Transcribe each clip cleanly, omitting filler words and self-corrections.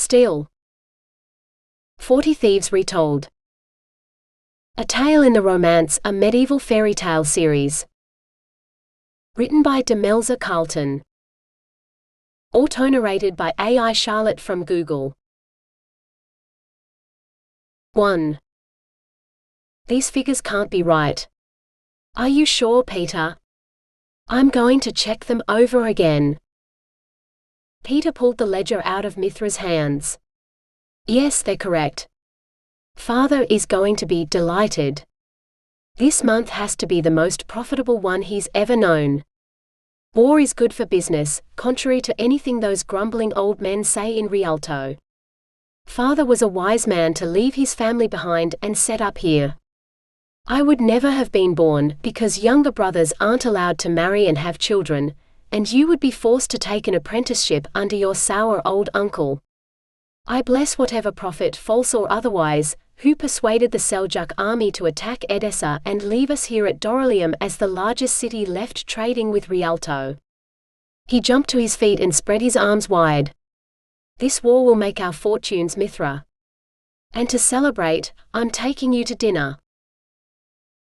Still. 40 Thieves Retold. A tale in the romance, a medieval fairy tale series. Written by Demelza, Carlton. Autonarrated by AI Charlotte from Google. 1. These figures can't be right. Are you sure, Peter? I'm going to check them over again. Peter pulled the ledger out of Mithra's hands. Yes, they're correct. Father is going to be delighted. This month has to be the most profitable one he's ever known. War is good for business, contrary to anything those grumbling old men say in Rialto. Father was a wise man to leave his family behind and set up here. I would never have been born, because younger brothers aren't allowed to marry and have children, and you would be forced to take an apprenticeship under your sour old uncle. I bless whatever prophet, false or otherwise, who persuaded the Seljuk army to attack Edessa and leave us here at Doralium as the largest city left trading with Rialto. He jumped to his feet and spread his arms wide. This war will make our fortunes, Mithra. And to celebrate, I'm taking you to dinner.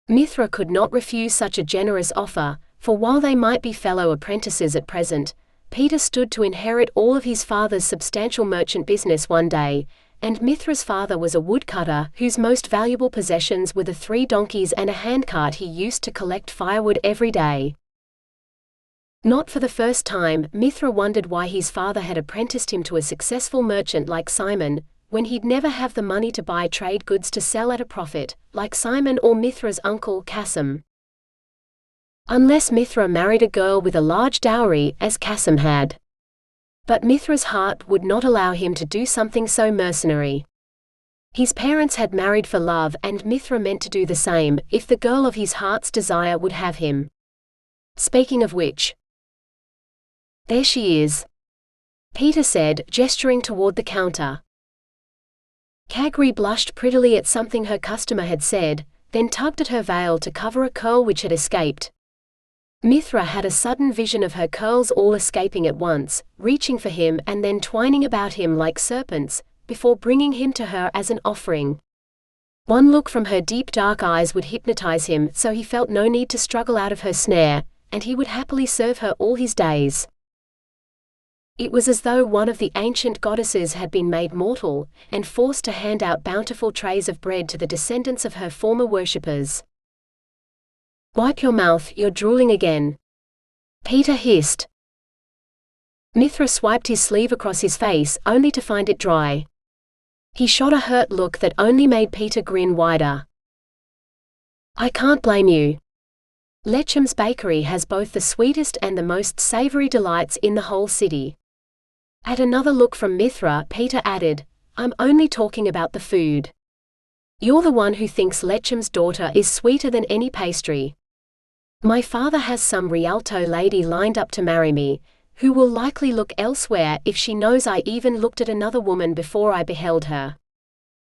Mithra could not refuse such a generous offer, for while they might be fellow apprentices at present, Peter stood to inherit all of his father's substantial merchant business one day, and Mithra's father was a woodcutter whose most valuable possessions were the 3 donkeys and a handcart he used to collect firewood every day. Not for the first time, Mithra wondered why his father had apprenticed him to a successful merchant like Simon, when he'd never have the money to buy trade goods to sell at a profit, like Simon or Mithra's uncle Kasim. Unless Mithra married a girl with a large dowry, as Kasim had. But Mithra's heart would not allow him to do something so mercenary. His parents had married for love, and Mithra meant to do the same, if the girl of his heart's desire would have him. Speaking of which, there she is, Peter said, gesturing toward the counter. Kagri blushed prettily at something her customer had said, then tugged at her veil to cover a curl which had escaped. Mithra had a sudden vision of her curls all escaping at once, reaching for him and then twining about him like serpents, before bringing him to her as an offering. One look from her deep dark eyes would hypnotize him, so he felt no need to struggle out of her snare, and he would happily serve her all his days. It was as though one of the ancient goddesses had been made mortal, and forced to hand out bountiful trays of bread to the descendants of her former worshippers. Wipe your mouth, you're drooling again, Peter hissed. Mithra swiped his sleeve across his face, only to find it dry. He shot a hurt look that only made Peter grin wider. I can't blame you. Lecham's bakery has both the sweetest and the most savory delights in the whole city. At another look from Mithra, Peter added, I'm only talking about the food. You're the one who thinks Lecham's daughter is sweeter than any pastry. My father has some Rialto lady lined up to marry me, who will likely look elsewhere if she knows I even looked at another woman before I beheld her.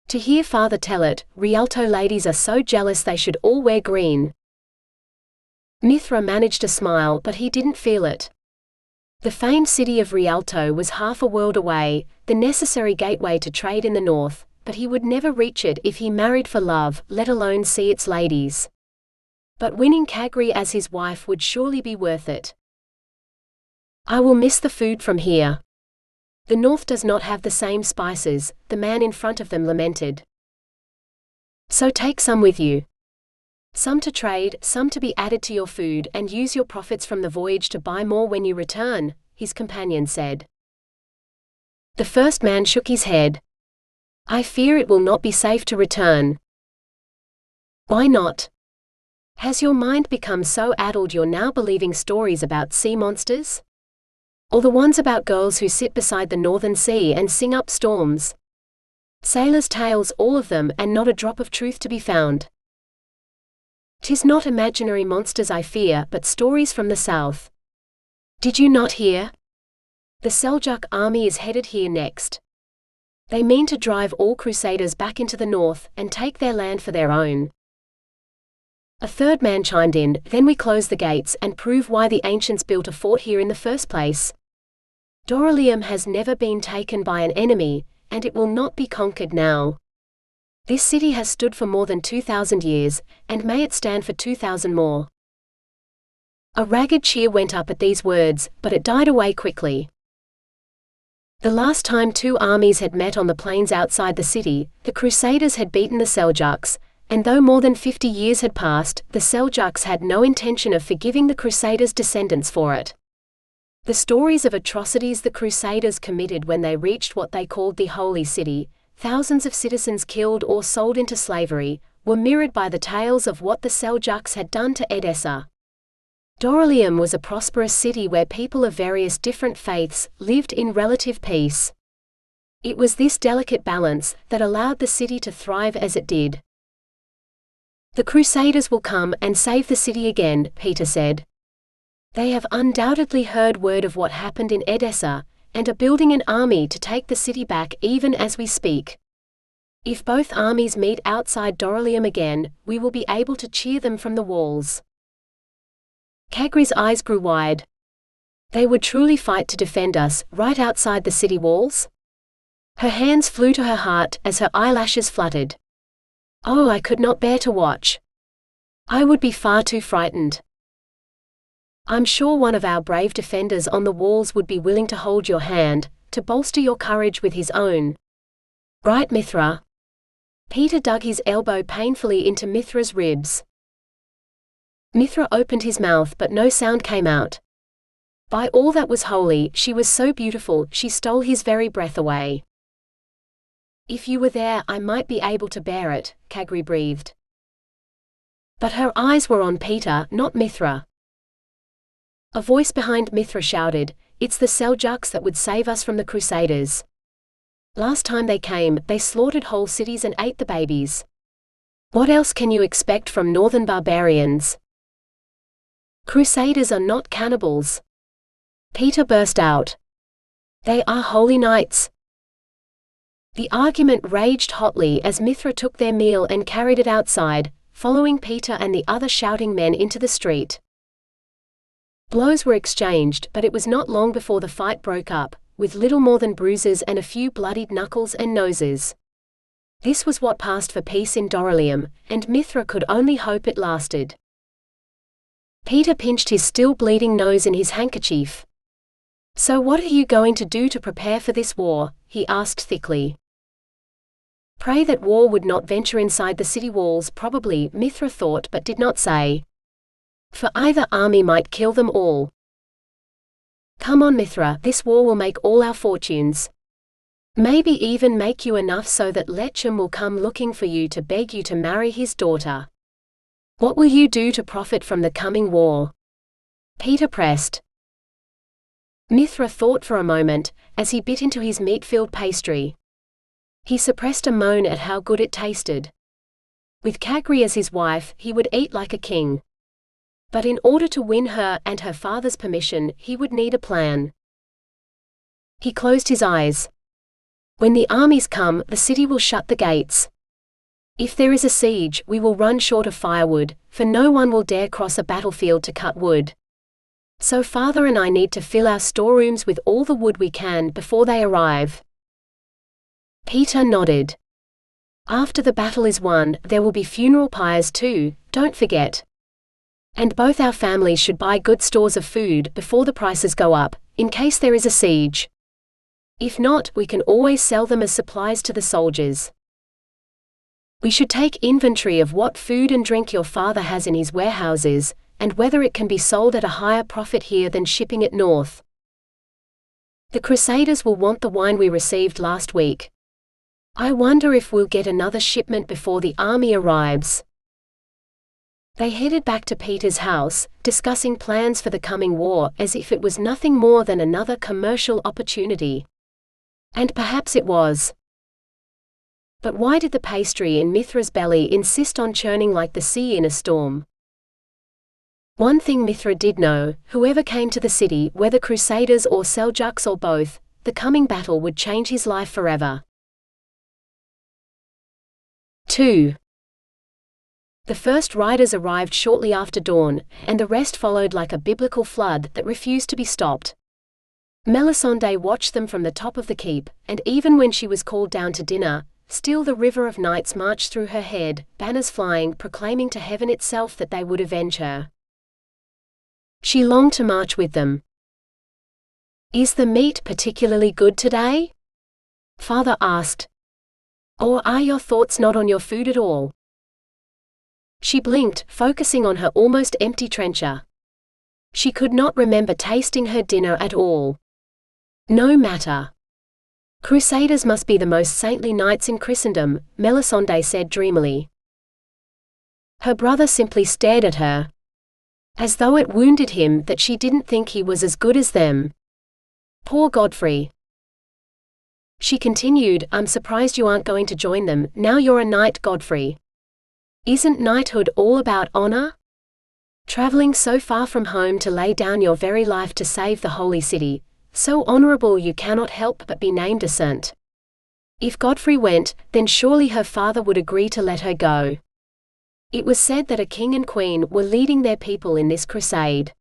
To hear father tell it, Rialto ladies are so jealous they should all wear green. Mithra managed a smile, but he didn't feel it. The famed city of Rialto was half a world away, the necessary gateway to trade in the north, but he would never reach it if he married for love, let alone see its ladies. But winning Kagri as his wife would surely be worth it. I will miss the food from here. The north does not have the same spices, the man in front of them lamented. So take some with you. Some to trade, some to be added to your food, and use your profits from the voyage to buy more when you return, his companion said. The first man shook his head. I fear it will not be safe to return. Why not? Has your mind become so addled you're now believing stories about sea monsters? Or the ones about girls who sit beside the northern sea and sing up storms? Sailors' tales, all of them, and not a drop of truth to be found. 'Tis not imaginary monsters I fear, but stories from the south. Did you not hear? The Seljuk army is headed here next. They mean to drive all Crusaders back into the north, and take their land for their own. A third man chimed in, then we close the gates and prove why the ancients built a fort here in the first place. Doralium has never been taken by an enemy, and it will not be conquered now. This city has stood for more than 2,000 years, and may it stand for 2,000 more." A ragged cheer went up at these words, but it died away quickly. The last time two armies had met on the plains outside the city, the Crusaders had beaten the Seljuks, and though more than 50 years had passed, the Seljuks had no intention of forgiving the Crusaders' descendants for it. The stories of atrocities the Crusaders committed when they reached what they called the Holy City, thousands of citizens killed or sold into slavery, were mirrored by the tales of what the Seljuks had done to Edessa. Doralium was a prosperous city where people of various different faiths lived in relative peace. It was this delicate balance that allowed the city to thrive as it did. "The Crusaders will come and save the city again," Peter said. "They have undoubtedly heard word of what happened in Edessa, and are building an army to take the city back even as we speak. If both armies meet outside Doralium again, we will be able to cheer them from the walls." Kagri's eyes grew wide. "They would truly fight to defend us, right outside the city walls?" Her hands flew to her heart as her eyelashes fluttered. "Oh, I could not bear to watch. I would be far too frightened. I'm sure one of our brave defenders on the walls would be willing to hold your hand, to bolster your courage with his own. Right, Mithra?" Peter dug his elbow painfully into Mithra's ribs. Mithra opened his mouth but no sound came out. By all that was holy, she was so beautiful, she stole his very breath away. "If you were there, I might be able to bear it," Kagri breathed. But her eyes were on Peter, not Mithra. A voice behind Mithra shouted, "It's the Seljuks that would save us from the Crusaders. Last time they came, they slaughtered whole cities and ate the babies. What else can you expect from northern barbarians? Crusaders are not cannibals." Peter burst out. "They are holy knights." The argument raged hotly as Mithra took their meal and carried it outside, following Peter and the other shouting men into the street. Blows were exchanged, but it was not long before the fight broke up, with little more than bruises and a few bloodied knuckles and noses. This was what passed for peace in Doralium, and Mithra could only hope it lasted. Peter pinched his still bleeding nose in his handkerchief. "So what are you going to do to prepare for this war?" he asked thickly. Pray that war would not venture inside the city walls, probably, Mithra thought but did not say. For either army might kill them all. "Come on, Mithra, this war will make all our fortunes. Maybe even make you enough so that Lechem will come looking for you to beg you to marry his daughter. What will you do to profit from the coming war?" Peter pressed. Mithra thought for a moment, as he bit into his meat-filled pastry. He suppressed a moan at how good it tasted. With Kagri as his wife, he would eat like a king. But in order to win her and her father's permission, he would need a plan. He closed his eyes. "When the armies come, the city will shut the gates. If there is a siege, we will run short of firewood, for no one will dare cross a battlefield to cut wood. So father and I need to fill our storerooms with all the wood we can before they arrive." Peter nodded. "After the battle is won, there will be funeral pyres too, don't forget. And both our families should buy good stores of food before the prices go up, in case there is a siege. If not, we can always sell them as supplies to the soldiers. We should take inventory of what food and drink your father has in his warehouses, and whether it can be sold at a higher profit here than shipping it north. The Crusaders will want the wine we received last week. I wonder if we'll get another shipment before the army arrives." They headed back to Peter's house, discussing plans for the coming war as if it was nothing more than another commercial opportunity. And perhaps it was. But why did the pastry in Mithra's belly insist on churning like the sea in a storm? One thing Mithra did know, whoever came to the city, whether Crusaders or Seljuks or both, the coming battle would change his life forever. 2. The first riders arrived shortly after dawn, and the rest followed like a biblical flood that refused to be stopped. Melisende watched them from the top of the keep, and even when she was called down to dinner, still the river of knights marched through her head, banners flying, proclaiming to heaven itself that they would avenge her. She longed to march with them. "Is the meat particularly good today?" Father asked. "Or are your thoughts not on your food at all?" She blinked, focusing on her almost empty trencher. She could not remember tasting her dinner at all. No matter. "Crusaders must be the most saintly knights in Christendom," Melisende said dreamily. Her brother simply stared at her, as though it wounded him that she didn't think he was as good as them. Poor Godfrey. She continued, "I'm surprised you aren't going to join them, now you're a knight, Godfrey. Isn't knighthood all about honor? Traveling so far from home to lay down your very life to save the holy city, so honorable you cannot help but be named a saint." If Godfrey went, then surely her father would agree to let her go. It was said that a king and queen were leading their people in this crusade.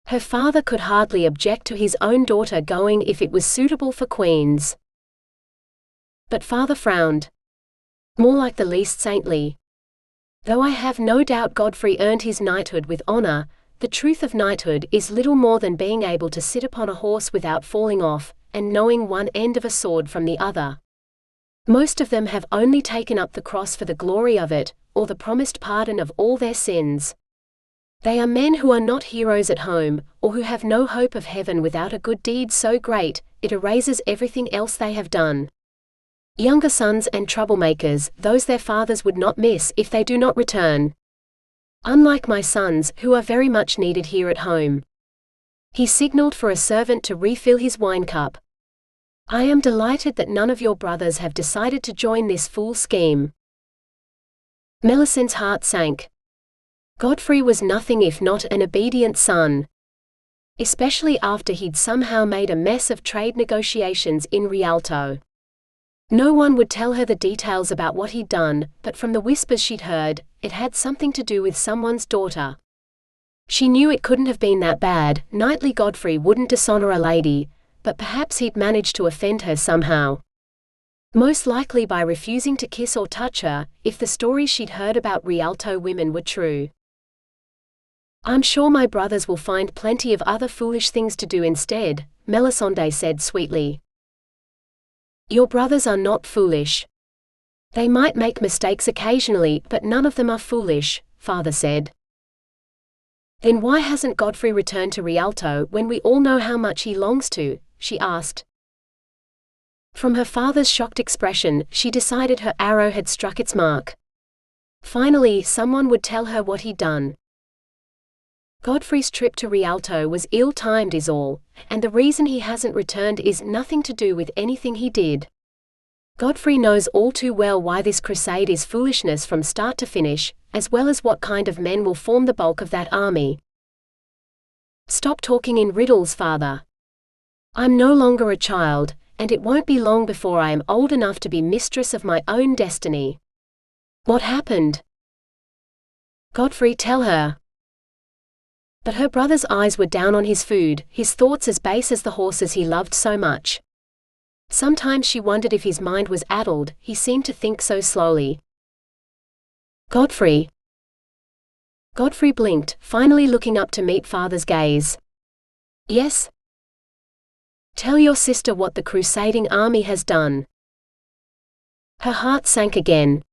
Her father could hardly object to his own daughter going if it was suitable for queens. But father frowned. More like the least saintly. Though I have no doubt Godfrey earned his knighthood with honor, the truth of knighthood is little more than being able to sit upon a horse without falling off, and knowing one end of a sword from the other. Most of them have only taken up the cross for the glory of it, or the promised pardon of all their sins. They are men who are not heroes at home, or who have no hope of heaven without a good deed so great, it erases everything else they have done. Younger sons and troublemakers, those their fathers would not miss if they do not return. Unlike my sons, who are very much needed here at home. He signaled for a servant to refill his wine cup. I am delighted that none of your brothers have decided to join this fool scheme. Melisende's heart sank. Godfrey was nothing if not an obedient son. Especially after he'd somehow made a mess of trade negotiations in Rialto. No one would tell her the details about what he'd done, but from the whispers she'd heard, it had something to do with someone's daughter. She knew it couldn't have been that bad, knightly Godfrey wouldn't dishonor a lady, but perhaps he'd managed to offend her somehow. Most likely by refusing to kiss or touch her, if the stories she'd heard about Rialto women were true. I'm sure my brothers will find plenty of other foolish things to do instead, Melisende said sweetly. Your brothers are not foolish. They might make mistakes occasionally, but none of them are foolish, father said. Then why hasn't Godfrey returned to Rialto when we all know how much he longs to? She asked. From her father's shocked expression, she decided her arrow had struck its mark. Finally, someone would tell her what he'd done. Godfrey's trip to Rialto was ill-timed is all, and the reason he hasn't returned is nothing to do with anything he did. Godfrey knows all too well why this crusade is foolishness from start to finish, as well as what kind of men will form the bulk of that army. Stop talking in riddles, father. I'm no longer a child, and it won't be long before I am old enough to be mistress of my own destiny. What happened? Godfrey, tell her. But her brother's eyes were down on his food, his thoughts as base as the horses he loved so much. Sometimes she wondered if his mind was addled, he seemed to think so slowly. Godfrey. Godfrey blinked, finally looking up to meet father's gaze. Yes? Tell your sister what the crusading army has done. Her heart sank again.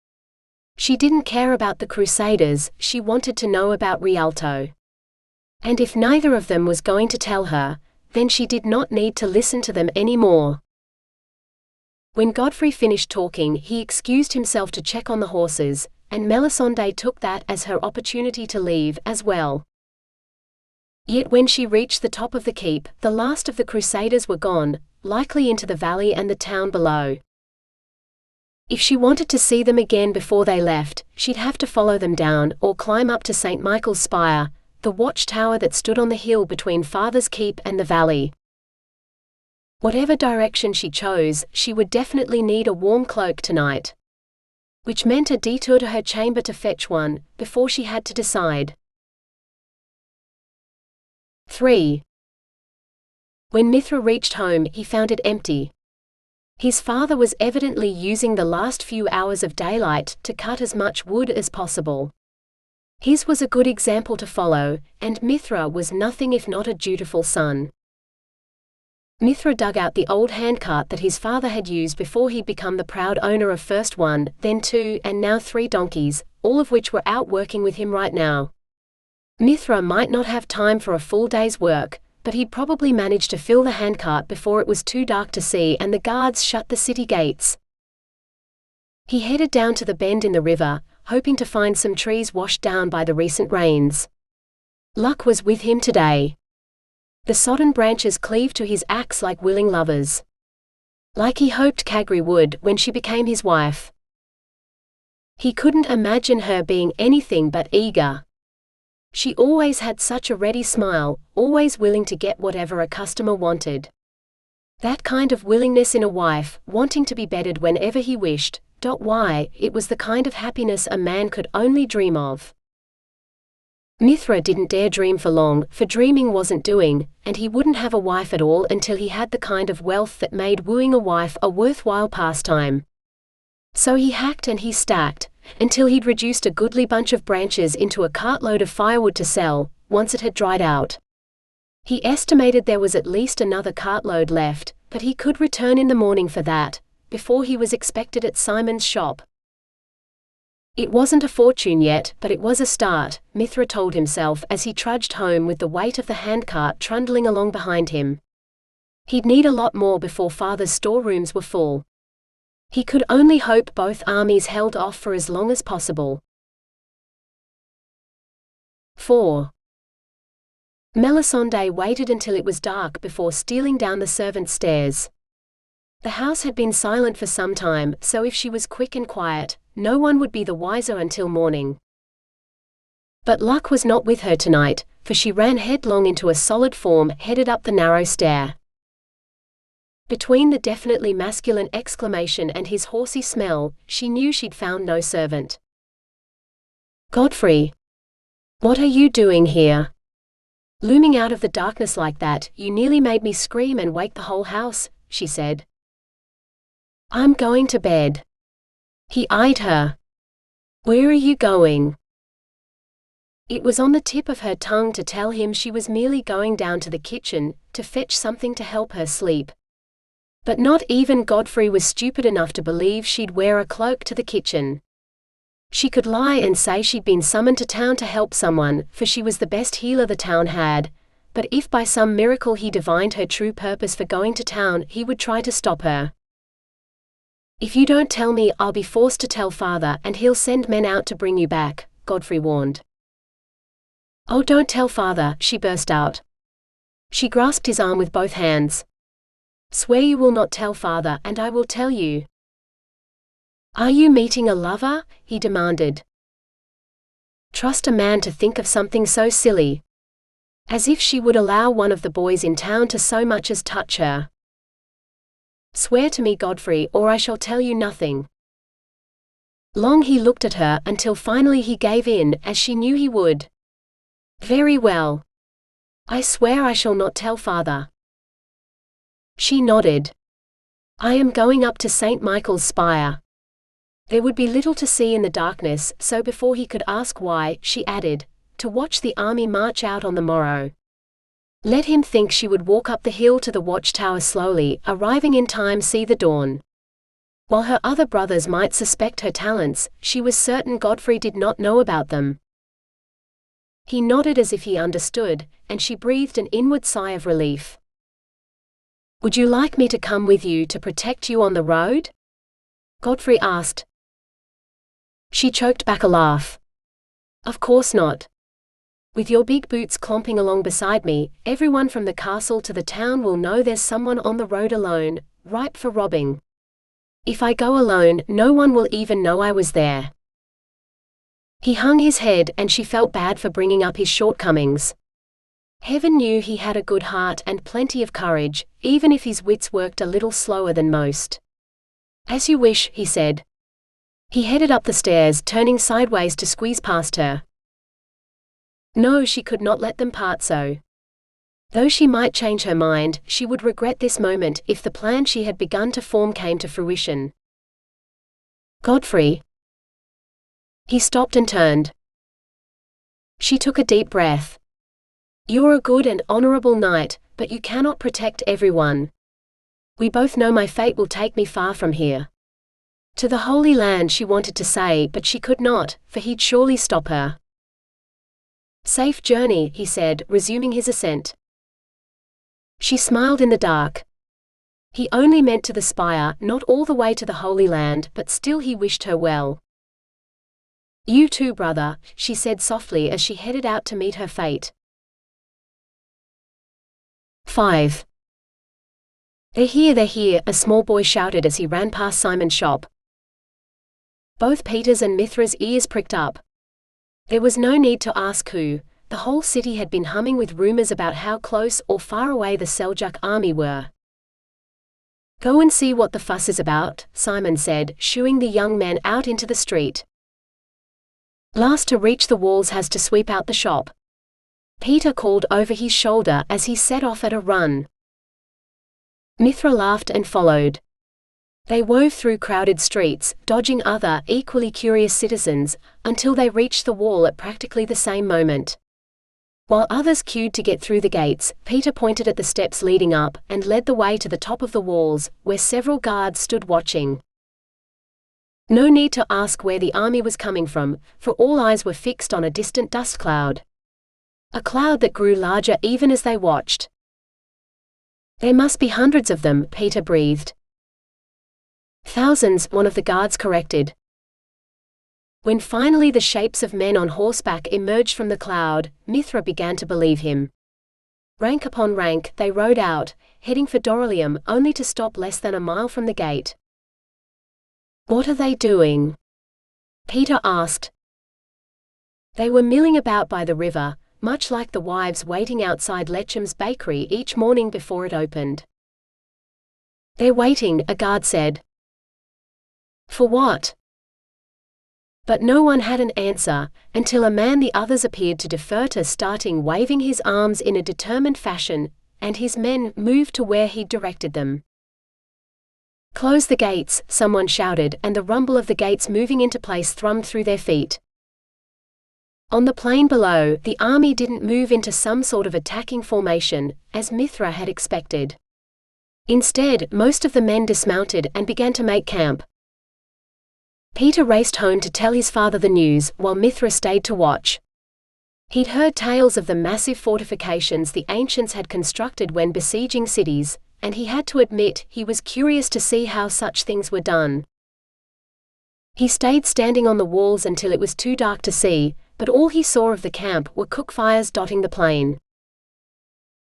She didn't care about the Crusaders, she wanted to know about Rialto. And if neither of them was going to tell her, then she did not need to listen to them anymore. When Godfrey finished talking, he excused himself to check on the horses, and Melisende took that as her opportunity to leave as well. Yet when she reached the top of the keep, the last of the Crusaders were gone, likely into the valley and the town below. If she wanted to see them again before they left, she'd have to follow them down, or climb up to St. Michael's Spire, the watchtower that stood on the hill between Father's Keep and the valley. Whatever direction she chose, she would definitely need a warm cloak tonight. Which meant a detour to her chamber to fetch one, before she had to decide. 3. When Mithra reached home, he found it empty. His father was evidently using the last few hours of daylight to cut as much wood as possible. His was a good example to follow, and Mithra was nothing if not a dutiful son. Mithra dug out the old handcart that his father had used before he'd become the proud owner of first one, then two, and now 3 donkeys, all of which were out working with him right now. Mithra might not have time for a full day's work, but he'd probably manage to fill the handcart before it was too dark to see and the guards shut the city gates. He headed down to the bend in the river, hoping to find some trees washed down by the recent rains. Luck was with him today. The sodden branches cleaved to his axe like willing lovers. Like he hoped Kagri would when she became his wife. He couldn't imagine her being anything but eager. She always had such a ready smile, always willing to get whatever a customer wanted. That kind of willingness in a wife, wanting to be bedded whenever he wished. Why, it was the kind of happiness a man could only dream of. Mithra didn't dare dream for long, for dreaming wasn't doing, and he wouldn't have a wife at all until he had the kind of wealth that made wooing a wife a worthwhile pastime. So he hacked and he stacked, until he'd reduced a goodly bunch of branches into a cartload of firewood to sell, once it had dried out. He estimated there was at least another cartload left, but he could return in the morning for that, before he was expected at Simon's shop. It wasn't a fortune yet, but it was a start, Mithra told himself as he trudged home with the weight of the handcart trundling along behind him. He'd need a lot more before father's storerooms were full. He could only hope both armies held off for as long as possible. 4. Melisende waited until it was dark before stealing down the servants' stairs. The house had been silent for some time, so if she was quick and quiet, no one would be the wiser until morning. But luck was not with her tonight, for she ran headlong into a solid form headed up the narrow stair. Between the definitely masculine exclamation and his horsey smell, she knew she'd found no servant. "Godfrey! What are you doing here? Looming out of the darkness like that, you nearly made me scream and wake the whole house," she said. "I'm going to bed." He eyed her. "Where are you going?" It was on the tip of her tongue to tell him she was merely going down to the kitchen, to fetch something to help her sleep. But not even Godfrey was stupid enough to believe she'd wear a cloak to the kitchen. She could lie and say she'd been summoned to town to help someone, for she was the best healer the town had, but if by some miracle he divined her true purpose for going to town, he would try to stop her. "If you don't tell me, I'll be forced to tell father, and he'll send men out to bring you back," Godfrey warned. "Oh, don't tell father," she burst out. She grasped his arm with both hands. "Swear you will not tell father, and I will tell you." "Are you meeting a lover?" he demanded. Trust a man to think of something so silly. As if she would allow one of the boys in town to so much as touch her. "Swear to me, Godfrey, or I shall tell you nothing." Long he looked at her until finally he gave in, as she knew he would. "Very well. I swear I shall not tell father." She nodded. "I am going up to St. Michael's spire." There would be little to see in the darkness, so before he could ask why, she added, "To watch the army march out on the morrow." Let him think she would walk up the hill to the watchtower slowly, arriving in time see the dawn. While her other brothers might suspect her talents, she was certain Godfrey did not know about them. He nodded as if he understood, and she breathed an inward sigh of relief. "Would you like me to come with you to protect you on the road?" Godfrey asked. She choked back a laugh. "Of course not. With your big boots clomping along beside me, everyone from the castle to the town will know there's someone on the road alone, ripe for robbing. If I go alone, no one will even know I was there." He hung his head, and she felt bad for bringing up his shortcomings. Heaven knew he had a good heart and plenty of courage, even if his wits worked a little slower than most. "As you wish," he said. He headed up the stairs, turning sideways to squeeze past her. No, she could not let them part so. Though she might change her mind, she would regret this moment if the plan she had begun to form came to fruition. Godfrey. He stopped and turned. She took a deep breath. You're a good and honorable knight, but you cannot protect everyone. We both know my fate will take me far from here. To the Holy Land, she wanted to say, but she could not, for he'd surely stop her. Safe journey, he said, resuming his ascent. She smiled in the dark. He only meant to the spire, not all the way to the Holy Land, but still he wished her well. You too, brother, she said softly as she headed out to meet her fate. 5. They're here, a small boy shouted as he ran past Simon's shop. Both Peter's and Mithra's ears pricked up. There was no need to ask who. The whole city had been humming with rumors about how close or far away the Seljuk army were. Go and see what the fuss is about, Simon said, shooing the young men out into the street. Last to reach the walls has to sweep out the shop. Peter called over his shoulder as he set off at a run. Mithra laughed and followed. They wove through crowded streets, dodging other, equally curious citizens, until they reached the wall at practically the same moment. While others queued to get through the gates, Peter pointed at the steps leading up, and led the way to the top of the walls, where several guards stood watching. No need to ask where the army was coming from, for all eyes were fixed on a distant dust cloud. A cloud that grew larger even as they watched. There must be hundreds of them, Peter breathed. Thousands, one of the guards corrected. When finally the shapes of men on horseback emerged from the cloud, Mithra began to believe him. Rank upon rank, they rode out, heading for Doralium, only to stop less than a mile from the gate. What are they doing? Peter asked. They were milling about by the river, much like the wives waiting outside Lecham's bakery each morning before it opened. They're waiting, a guard said. For what? But no one had an answer, until a man the others appeared to defer to, starting waving his arms in a determined fashion, and his men moved to where he'd directed them. Close the gates, someone shouted, and the rumble of the gates moving into place thrummed through their feet. On the plain below, the army didn't move into some sort of attacking formation, as Mithra had expected. Instead, most of the men dismounted and began to make camp. Peter raced home to tell his father the news, while Mithra stayed to watch. He'd heard tales of the massive fortifications the ancients had constructed when besieging cities, and he had to admit he was curious to see how such things were done. He stayed standing on the walls until it was too dark to see, but all he saw of the camp were cook fires dotting the plain.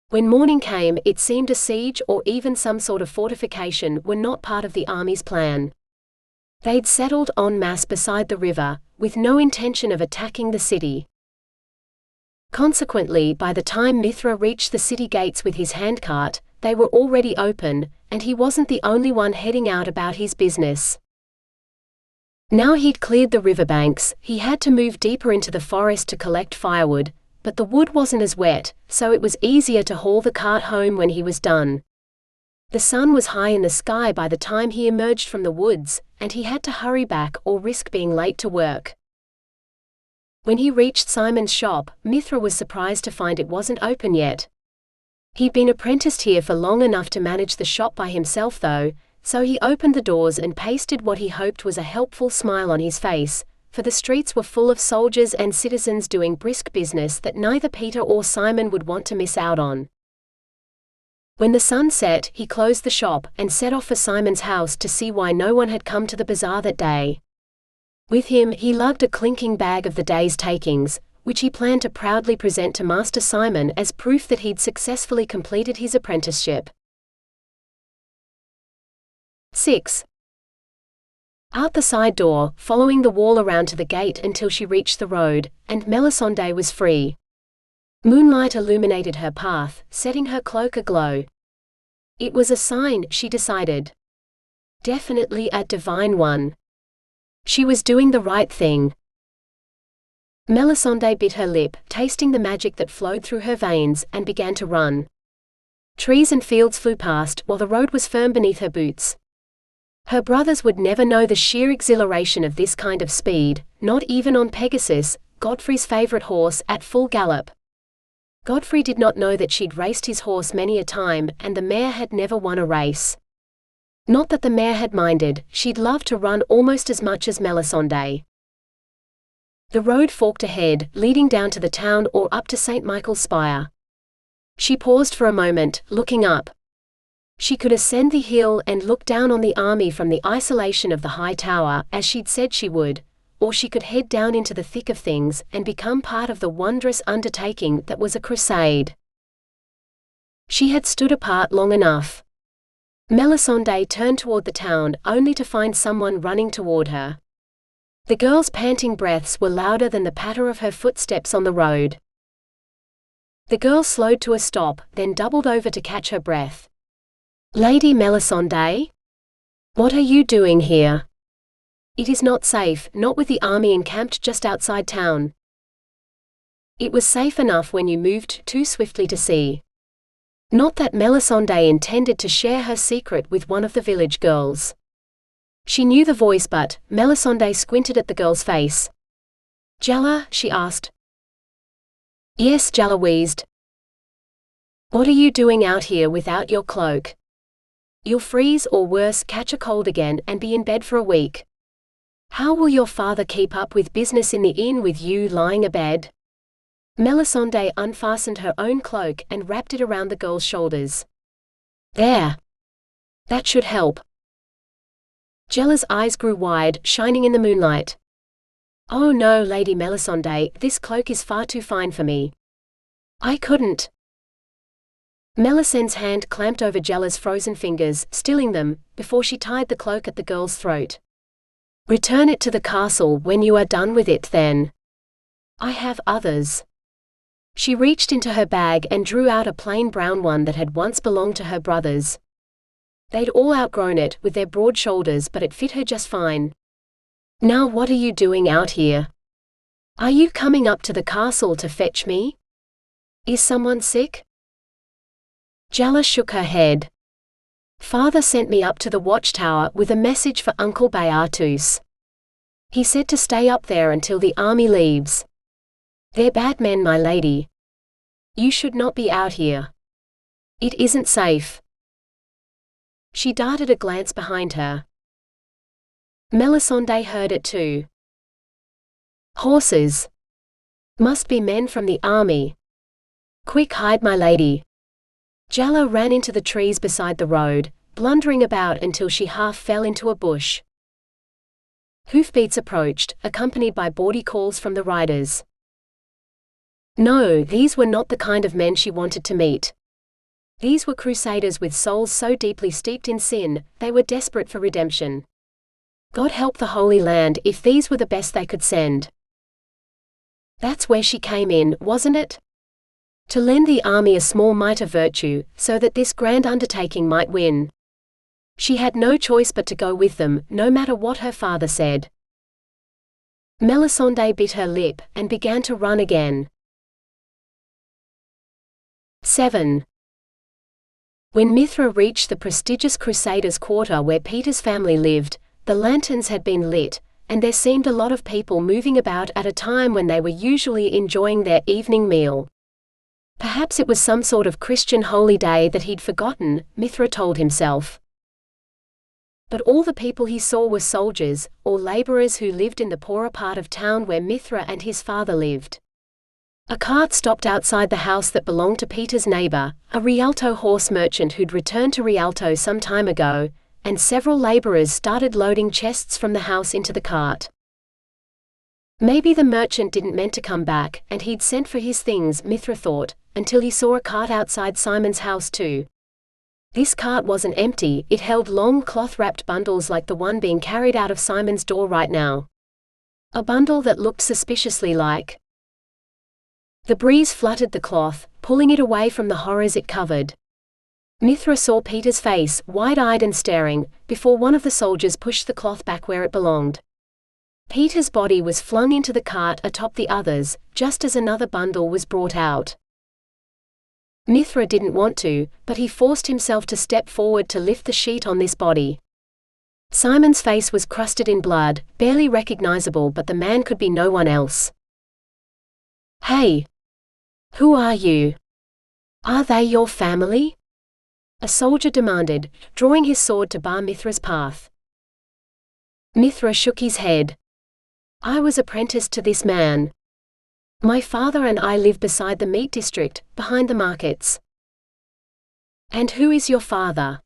When morning came, it seemed a siege or even some sort of fortification were not part of the army's plan. They'd settled en masse beside the river, with no intention of attacking the city. Consequently, by the time Mithra reached the city gates with his handcart, they were already open, and he wasn't the only one heading out about his business. Now he'd cleared the riverbanks, he had to move deeper into the forest to collect firewood, but the wood wasn't as wet, so it was easier to haul the cart home when he was done. The sun was high in the sky by the time he emerged from the woods, and he had to hurry back or risk being late to work. When he reached Simon's shop, Mithra was surprised to find it wasn't open yet. He'd been apprenticed here for long enough to manage the shop by himself though, so he opened the doors and pasted what he hoped was a helpful smile on his face, for the streets were full of soldiers and citizens doing brisk business that neither Peter or Simon would want to miss out on. When the sun set, he closed the shop and set off for Simon's house to see why no one had come to the bazaar that day. With him, he lugged a clinking bag of the day's takings, which he planned to proudly present to Master Simon as proof that he'd successfully completed his apprenticeship. 6. Out the side door, following the wall around to the gate until she reached the road, and Melisende was free. Moonlight illuminated her path, setting her cloak aglow. It was a sign, she decided. Definitely a divine one. She was doing the right thing. Melisende bit her lip, tasting the magic that flowed through her veins, and began to run. Trees and fields flew past, while the road was firm beneath her boots. Her brothers would never know the sheer exhilaration of this kind of speed, not even on Pegasus, Godfrey's favorite horse, at full gallop. Godfrey did not know that she'd raced his horse many a time, and the mare had never won a race. Not that the mare had minded, she'd loved to run almost as much as Melisende. The road forked ahead, leading down to the town or up to St. Michael's spire. She paused for a moment, looking up. She could ascend the hill and look down on the army from the isolation of the high tower, as she'd said she would, or she could head down into the thick of things and become part of the wondrous undertaking that was a crusade. She had stood apart long enough. Melisende turned toward the town, only to find someone running toward her. The girl's panting breaths were louder than the patter of her footsteps on the road. The girl slowed to a stop, then doubled over to catch her breath. "Lady Melisende? What are you doing here? It is not safe, not with the army encamped just outside town." It was safe enough when you moved too swiftly to see. Not that Melisende intended to share her secret with one of the village girls. She knew the voice, but Melisende squinted at the girl's face. "Jalla?" she asked. "Yes," Jalla wheezed. "What are you doing out here without your cloak? You'll freeze or worse, catch a cold again and be in bed for a week. How will your father keep up with business in the inn with you lying abed?" Melisende unfastened her own cloak and wrapped it around the girl's shoulders. "There. That should help." Jella's eyes grew wide, shining in the moonlight. "Oh no, Lady Melisende, this cloak is far too fine for me. I couldn't." Melisende's hand clamped over Jella's frozen fingers, stilling them, before she tied the cloak at the girl's throat. "Return it to the castle when you are done with it then. I have others." She reached into her bag and drew out a plain brown one that had once belonged to her brothers. They'd all outgrown it, with their broad shoulders, but it fit her just fine. "Now what are you doing out here? Are you coming up to the castle to fetch me? Is someone sick?" Jalla shook her head. "Father sent me up to the watchtower with a message for Uncle Beatus. He said to stay up there until the army leaves. They're bad men, my lady. You should not be out here. It isn't safe." She darted a glance behind her. Melisende heard it too. "Horses. Must be men from the army. Quick, hide, my lady." Jalla ran into the trees beside the road, blundering about until she half fell into a bush. Hoofbeats approached, accompanied by bawdy calls from the riders. No, these were not the kind of men she wanted to meet. These were crusaders with souls so deeply steeped in sin, they were desperate for redemption. God help the Holy Land if these were the best they could send. That's where she came in, wasn't it? To lend the army a small mite of virtue, so that this grand undertaking might win. She had no choice but to go with them, no matter what her father said. Melisende bit her lip, and began to run again. 7. When Mithra reached the prestigious Crusaders' quarter where Peter's family lived, the lanterns had been lit, and there seemed a lot of people moving about at a time when they were usually enjoying their evening meal. Perhaps it was some sort of Christian holy day that he'd forgotten, Mithra told himself. But all the people he saw were soldiers, or laborers who lived in the poorer part of town where Mithra and his father lived. A cart stopped outside the house that belonged to Peter's neighbor, a Rialto horse merchant who'd returned to Rialto some time ago, and several laborers started loading chests from the house into the cart. Maybe the merchant didn't meant to come back, and he'd sent for his things, Mithra thought, until he saw a cart outside Simon's house too. This cart wasn't empty, it held long cloth-wrapped bundles like the one being carried out of Simon's door right now. A bundle that looked suspiciously like. The breeze fluttered the cloth, pulling it away from the horrors it covered. Mithra saw Peter's face, wide-eyed and staring, before one of the soldiers pushed the cloth back where it belonged. Peter's body was flung into the cart atop the others, just as another bundle was brought out. Mithra didn't want to, but he forced himself to step forward to lift the sheet on this body. Simon's face was crusted in blood, barely recognizable, but the man could be no one else. "Hey! Who are you? Are they your family?" a soldier demanded, drawing his sword to bar Mithra's path. Mithra shook his head. "I was apprenticed to this man. My father and I live beside the meat district, behind the markets." "And who is your father?"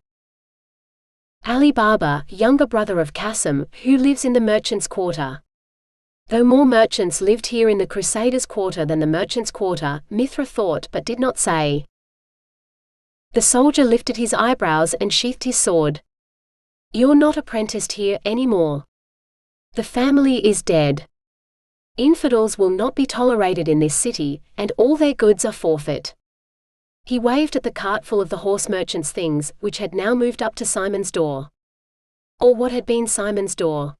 "Ali Baba, younger brother of Qasim, who lives in the merchants' quarter." Though more merchants lived here in the Crusaders' quarter than the merchants' quarter, Mithra thought but did not say. The soldier lifted his eyebrows and sheathed his sword. "You're not apprenticed here anymore. The family is dead. Infidels will not be tolerated in this city, and all their goods are forfeit." He waved at the cart full of the horse merchant's things, which had now moved up to Simon's door. Or what had been Simon's door.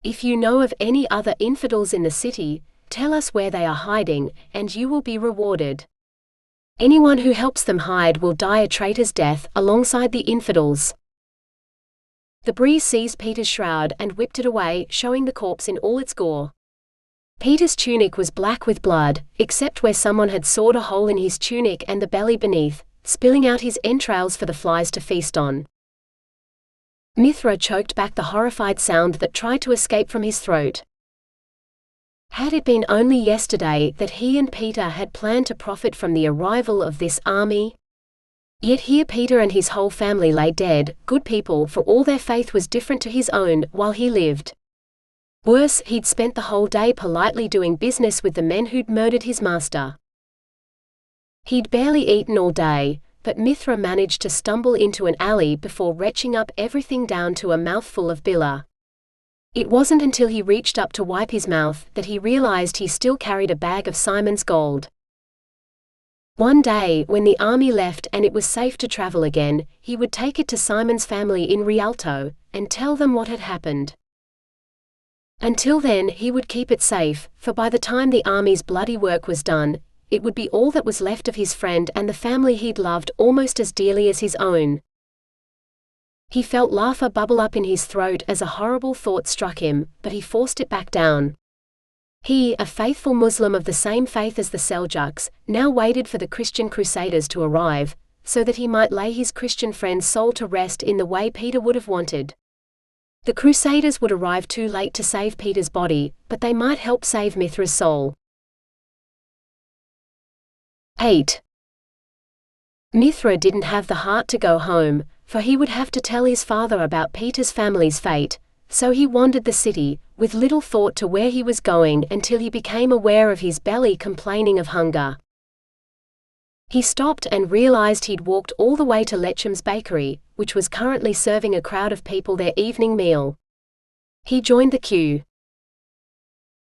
"If you know of any other infidels in the city, tell us where they are hiding, and you will be rewarded. Anyone who helps them hide will die a traitor's death, alongside the infidels." The breeze seized Peter's shroud and whipped it away, showing the corpse in all its gore. Peter's tunic was black with blood, except where someone had sawed a hole in his tunic and the belly beneath, spilling out his entrails for the flies to feast on. Mithra choked back the horrified sound that tried to escape from his throat. Had it been only yesterday that he and Peter had planned to profit from the arrival of this army? Yet here Peter and his whole family lay dead, good people, for all their faith was different to his own, while he lived. Worse, he'd spent the whole day politely doing business with the men who'd murdered his master. He'd barely eaten all day, but Mithra managed to stumble into an alley before retching up everything down to a mouthful of billa. It wasn't until he reached up to wipe his mouth that he realized he still carried a bag of Simon's gold. One day, when the army left and it was safe to travel again, he would take it to Simon's family in Rialto, and tell them what had happened. Until then he would keep it safe, for by the time the army's bloody work was done, it would be all that was left of his friend and the family he'd loved almost as dearly as his own. He felt laughter bubble up in his throat as a horrible thought struck him, but he forced it back down. He, a faithful Muslim of the same faith as the Seljuks, now waited for the Christian Crusaders to arrive, so that he might lay his Christian friend's soul to rest in the way Peter would have wanted. The Crusaders would arrive too late to save Peter's body, but they might help save Mithra's soul. 8. Mithra didn't have the heart to go home, for he would have to tell his father about Peter's family's fate, so he wandered the city, with little thought to where he was going, until he became aware of his belly complaining of hunger. He stopped and realized he'd walked all the way to Lecham's bakery, which was currently serving a crowd of people their evening meal. He joined the queue.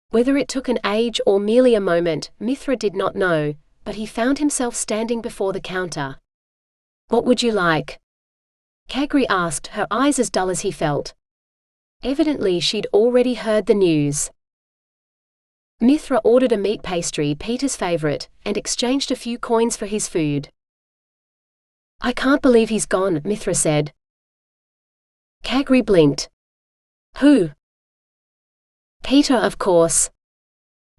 Whether it took an age or merely a moment, Mithra did not know, but he found himself standing before the counter. "What would you like?" Kagri asked, her eyes as dull as he felt. Evidently she'd already heard the news. Mithra ordered a meat pastry, Peter's favorite, and exchanged a few coins for his food. "I can't believe he's gone," Mithra said. Kagri blinked. "Who?" "Peter, of course.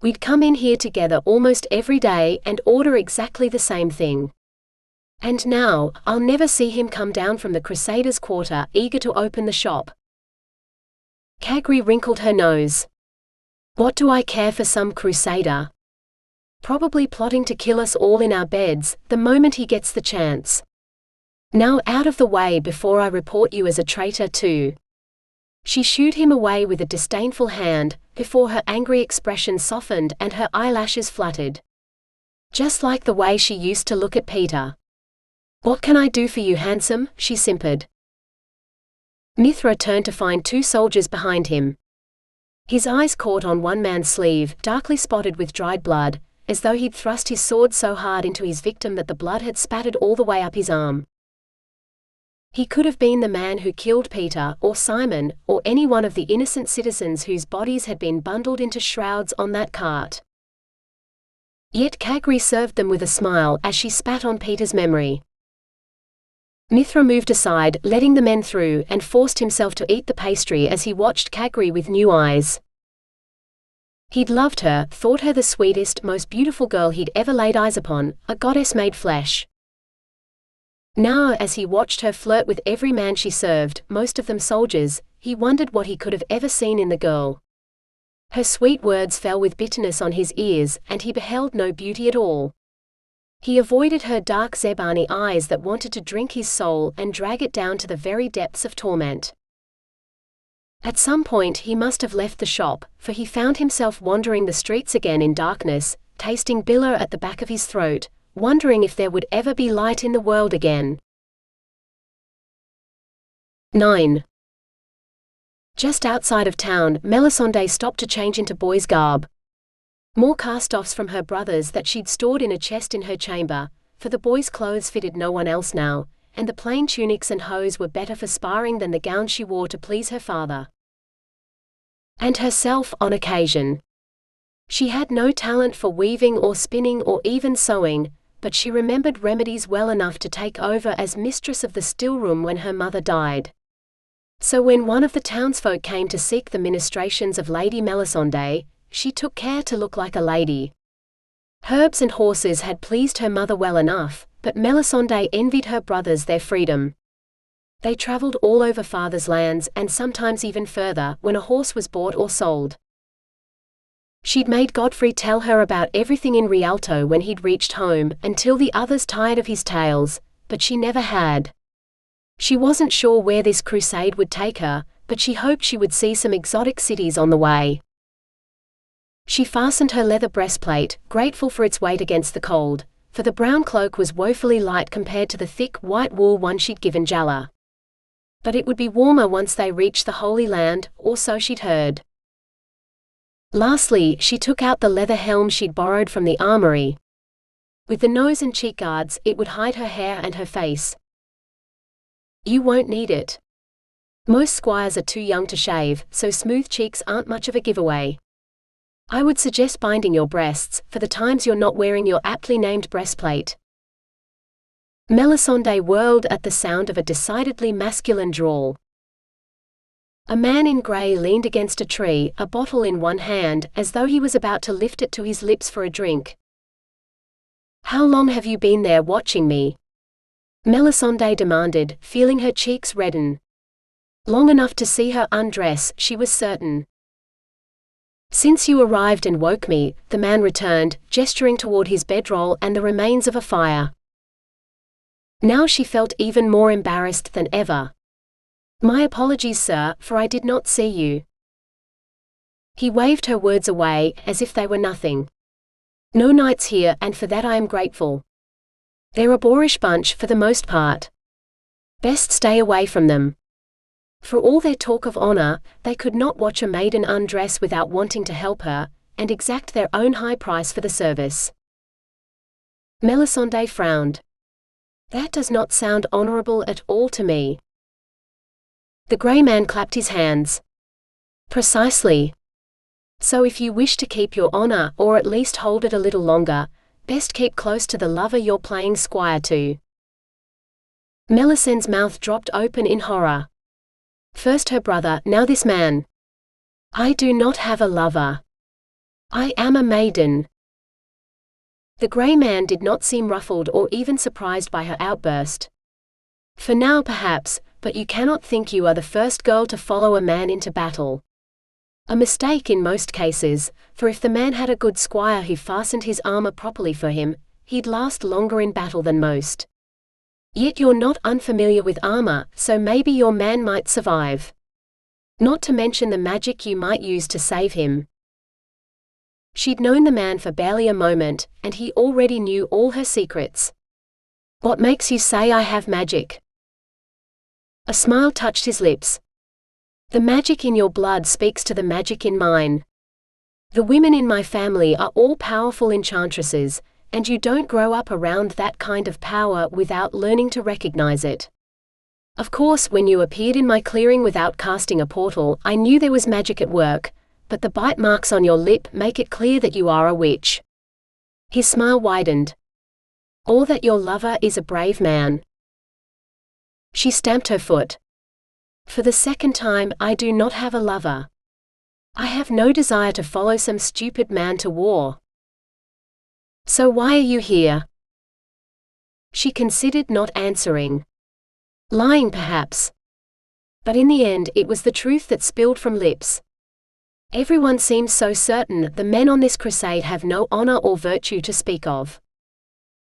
We'd come in here together almost every day and order exactly the same thing. And now, I'll never see him come down from the Crusaders' quarter, eager to open the shop." Kagri wrinkled her nose. "What do I care for some Crusader? Probably plotting to kill us all in our beds, the moment he gets the chance. Now out of the way before I report you as a traitor too." She shooed him away with a disdainful hand, before her angry expression softened and her eyelashes fluttered. Just like the way she used to look at Peter. "What can I do for you, handsome?" she simpered. Mithra turned to find two soldiers behind him. His eyes caught on one man's sleeve, darkly spotted with dried blood, as though he'd thrust his sword so hard into his victim that the blood had spattered all the way up his arm. He could have been the man who killed Peter, or Simon, or any one of the innocent citizens whose bodies had been bundled into shrouds on that cart. Yet Kagri served them with a smile as she spat on Peter's memory. Mithra moved aside, letting the men through, and forced himself to eat the pastry as he watched Kagri with new eyes. He'd loved her, thought her the sweetest, most beautiful girl he'd ever laid eyes upon, a goddess made flesh. Now, as he watched her flirt with every man she served, most of them soldiers, he wondered what he could have ever seen in the girl. Her sweet words fell with bitterness on his ears, and he beheld no beauty at all. He avoided her dark Zebani eyes that wanted to drink his soul and drag it down to the very depths of torment. At some point he must have left the shop, for he found himself wandering the streets again in darkness, tasting billow at the back of his throat, wondering if there would ever be light in the world again. 9. Just outside of town, Melisende stopped to change into boy's garb. More cast-offs from her brothers that she'd stored in a chest in her chamber, for the boy's clothes fitted no one else now, and the plain tunics and hose were better for sparring than the gowns she wore to please her father. And herself on occasion. She had no talent for weaving or spinning or even sewing, but she remembered remedies well enough to take over as mistress of the still-room when her mother died. So when one of the townsfolk came to seek the ministrations of Lady Melisende, she took care to look like a lady. Herbs and horses had pleased her mother well enough, but Melisende envied her brothers their freedom. They travelled all over father's lands and sometimes even further when a horse was bought or sold. She'd made Godfrey tell her about everything in Rialto when he'd reached home, until the others tired of his tales, but she never had. She wasn't sure where this crusade would take her, but she hoped she would see some exotic cities on the way. She fastened her leather breastplate, grateful for its weight against the cold, for the brown cloak was woefully light compared to the thick white wool one she'd given Jalla. But it would be warmer once they reached the Holy Land, or so she'd heard. Lastly, she took out the leather helm she'd borrowed from the armory. With the nose and cheek guards, it would hide her hair and her face. You won't need it. Most squires are too young to shave, so smooth cheeks aren't much of a giveaway. I would suggest binding your breasts, for the times you're not wearing your aptly named breastplate. Melisende whirled at the sound of a decidedly masculine drawl. A man in grey leaned against a tree, a bottle in one hand, as though he was about to lift it to his lips for a drink. How long have you been there watching me? Melisende demanded, feeling her cheeks redden. Long enough to see her undress, she was certain. Since you arrived and woke me, the man returned, gesturing toward his bedroll and the remains of a fire. Now she felt even more embarrassed than ever. My apologies, sir, for I did not see you. He waved her words away, as if they were nothing. No knights here, and for that I am grateful. They're a boorish bunch for the most part. Best stay away from them. For all their talk of honor, they could not watch a maiden undress without wanting to help her, and exact their own high price for the service. Melisende frowned. That does not sound honorable at all to me. The grey man clapped his hands. Precisely. So if you wish to keep your honor, or at least hold it a little longer, best keep close to the lover you're playing squire to. Melisende's mouth dropped open in horror. First her brother, now this man. I do not have a lover. I am a maiden. The grey man did not seem ruffled or even surprised by her outburst. For now perhaps, but you cannot think you are the first girl to follow a man into battle. A mistake in most cases, for if the man had a good squire who fastened his armor properly for him, he'd last longer in battle than most. Yet you're not unfamiliar with armor, so maybe your man might survive. Not to mention the magic you might use to save him. She'd known the man for barely a moment, and he already knew all her secrets. What makes you say I have magic? A smile touched his lips. The magic in your blood speaks to the magic in mine. The women in my family are all powerful enchantresses, and you don't grow up around that kind of power without learning to recognize it. Of course, when you appeared in my clearing without casting a portal, I knew there was magic at work, but the bite marks on your lip make it clear that you are a witch." His smile widened. "Or that your lover is a brave man." She stamped her foot. "For the second time, I do not have a lover. I have no desire to follow some stupid man to war." "So why are you here?" She considered not answering. Lying perhaps. But in the end it was the truth that spilled from lips. Everyone seems so certain that the men on this crusade have no honor or virtue to speak of.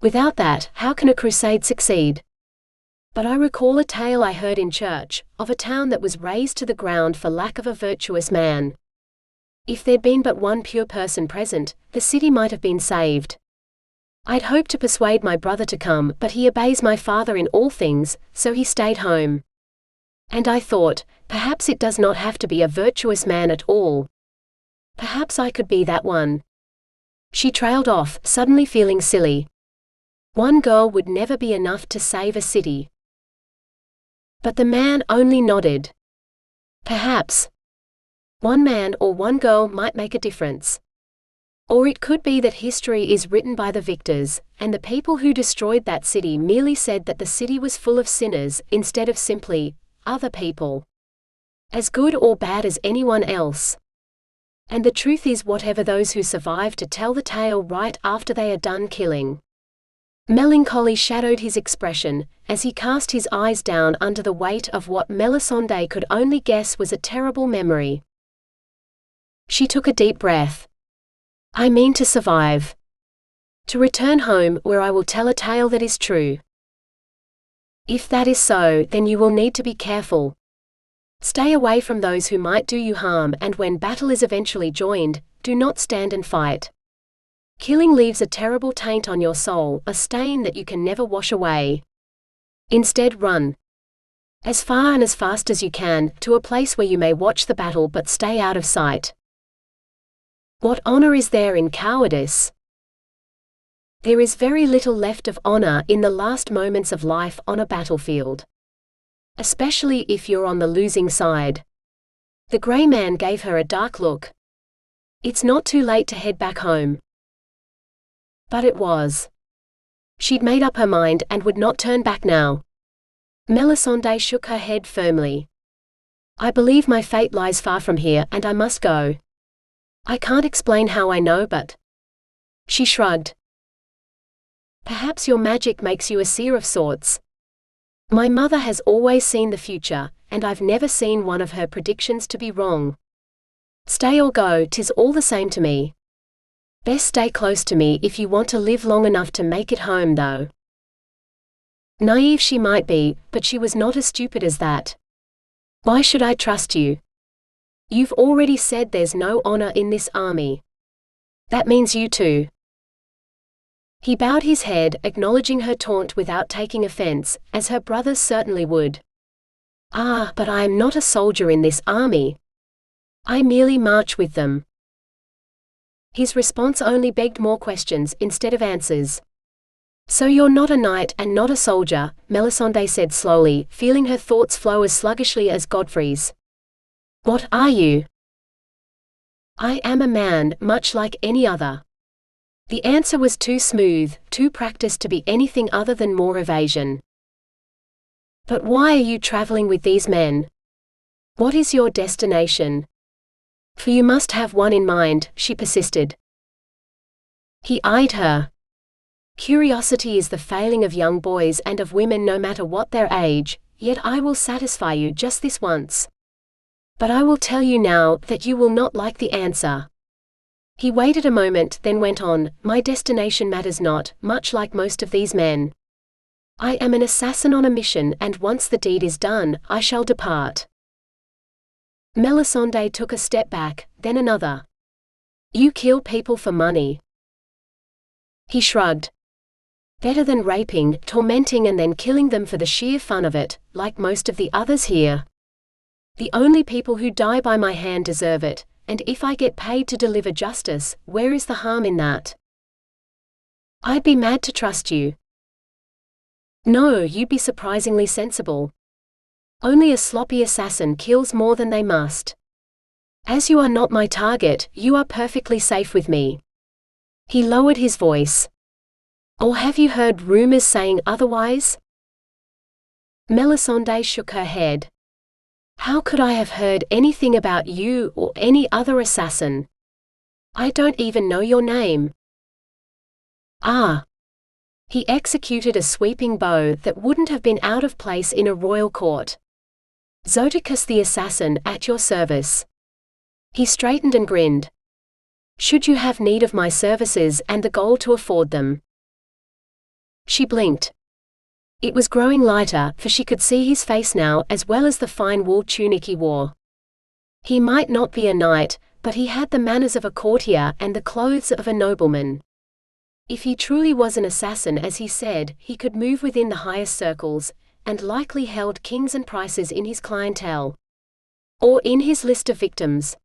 Without that, how can a crusade succeed? But I recall a tale I heard in church, of a town that was razed to the ground for lack of a virtuous man. If there'd been but one pure person present, the city might have been saved. I'd hoped to persuade my brother to come, but he obeys my father in all things, so he stayed home. And I thought, perhaps it does not have to be a virtuous man at all. Perhaps I could be that one. She trailed off, suddenly feeling silly. One girl would never be enough to save a city. But the man only nodded. Perhaps. One man or one girl might make a difference. Or it could be that history is written by the victors, and the people who destroyed that city merely said that the city was full of sinners, instead of simply, other people. As good or bad as anyone else. And the truth is whatever those who survive to tell the tale right after they are done killing. Melancholy shadowed his expression, as he cast his eyes down under the weight of what Melisende could only guess was a terrible memory. She took a deep breath. "I mean to survive. To return home, where I will tell a tale that is true. If that is so, then you will need to be careful. Stay away from those who might do you harm, and when battle is eventually joined, do not stand and fight. Killing leaves a terrible taint on your soul, a stain that you can never wash away. Instead run. As far and as fast as you can, to a place where you may watch the battle but stay out of sight. What honor is there in cowardice? There is very little left of honor in the last moments of life on a battlefield. Especially if you're on the losing side." The gray man gave her a dark look. "It's not too late to head back home." But it was. She'd made up her mind and would not turn back now. Melisende shook her head firmly. "I believe my fate lies far from here, and I must go. I can't explain how I know, but..." She shrugged. "Perhaps your magic makes you a seer of sorts. My mother has always seen the future, and I've never seen one of her predictions to be wrong. Stay or go, 'tis all the same to me. Best stay close to me if you want to live long enough to make it home, though." Naive she might be, but she was not as stupid as that. "Why should I trust you? You've already said there's no honor in this army. That means you too." He bowed his head, acknowledging her taunt without taking offense, as her brothers certainly would. "Ah, but I am not a soldier in this army. I merely march with them." His response only begged more questions instead of answers. "So you're not a knight and not a soldier," Melisende said slowly, feeling her thoughts flow as sluggishly as Godfrey's. "What are you?" "I am a man, much like any other." The answer was too smooth, too practiced to be anything other than more evasion. "But why are you traveling with these men? What is your destination? For you must have one in mind," she persisted. He eyed her. "Curiosity is the failing of young boys and of women no matter what their age, yet I will satisfy you just this once. But I will tell you now, that you will not like the answer." He waited a moment, then went on, "My destination matters not, much like most of these men. I am an assassin on a mission, and once the deed is done, I shall depart." Melisende took a step back, then another. "You kill people for money." He shrugged. "Better than raping, tormenting and then killing them for the sheer fun of it, like most of the others here. The only people who die by my hand deserve it, and if I get paid to deliver justice, where is the harm in that? I'd be mad to trust you." "No, you'd be surprisingly sensible. Only a sloppy assassin kills more than they must. As you are not my target, you are perfectly safe with me." He lowered his voice. "Or have you heard rumors saying otherwise?" Melisende shook her head. "How could I have heard anything about you or any other assassin? I don't even know your name." "Ah." He executed a sweeping bow that wouldn't have been out of place in a royal court. "Zoticus the assassin, at your service." He straightened and grinned. "Should you have need of my services and the gold to afford them." She blinked. It was growing lighter, for she could see his face now as well as the fine wool tunic he wore. He might not be a knight, but he had the manners of a courtier and the clothes of a nobleman. If he truly was an assassin as he said, he could move within the highest circles, and likely held kings and princes in his clientele. Or in his list of victims.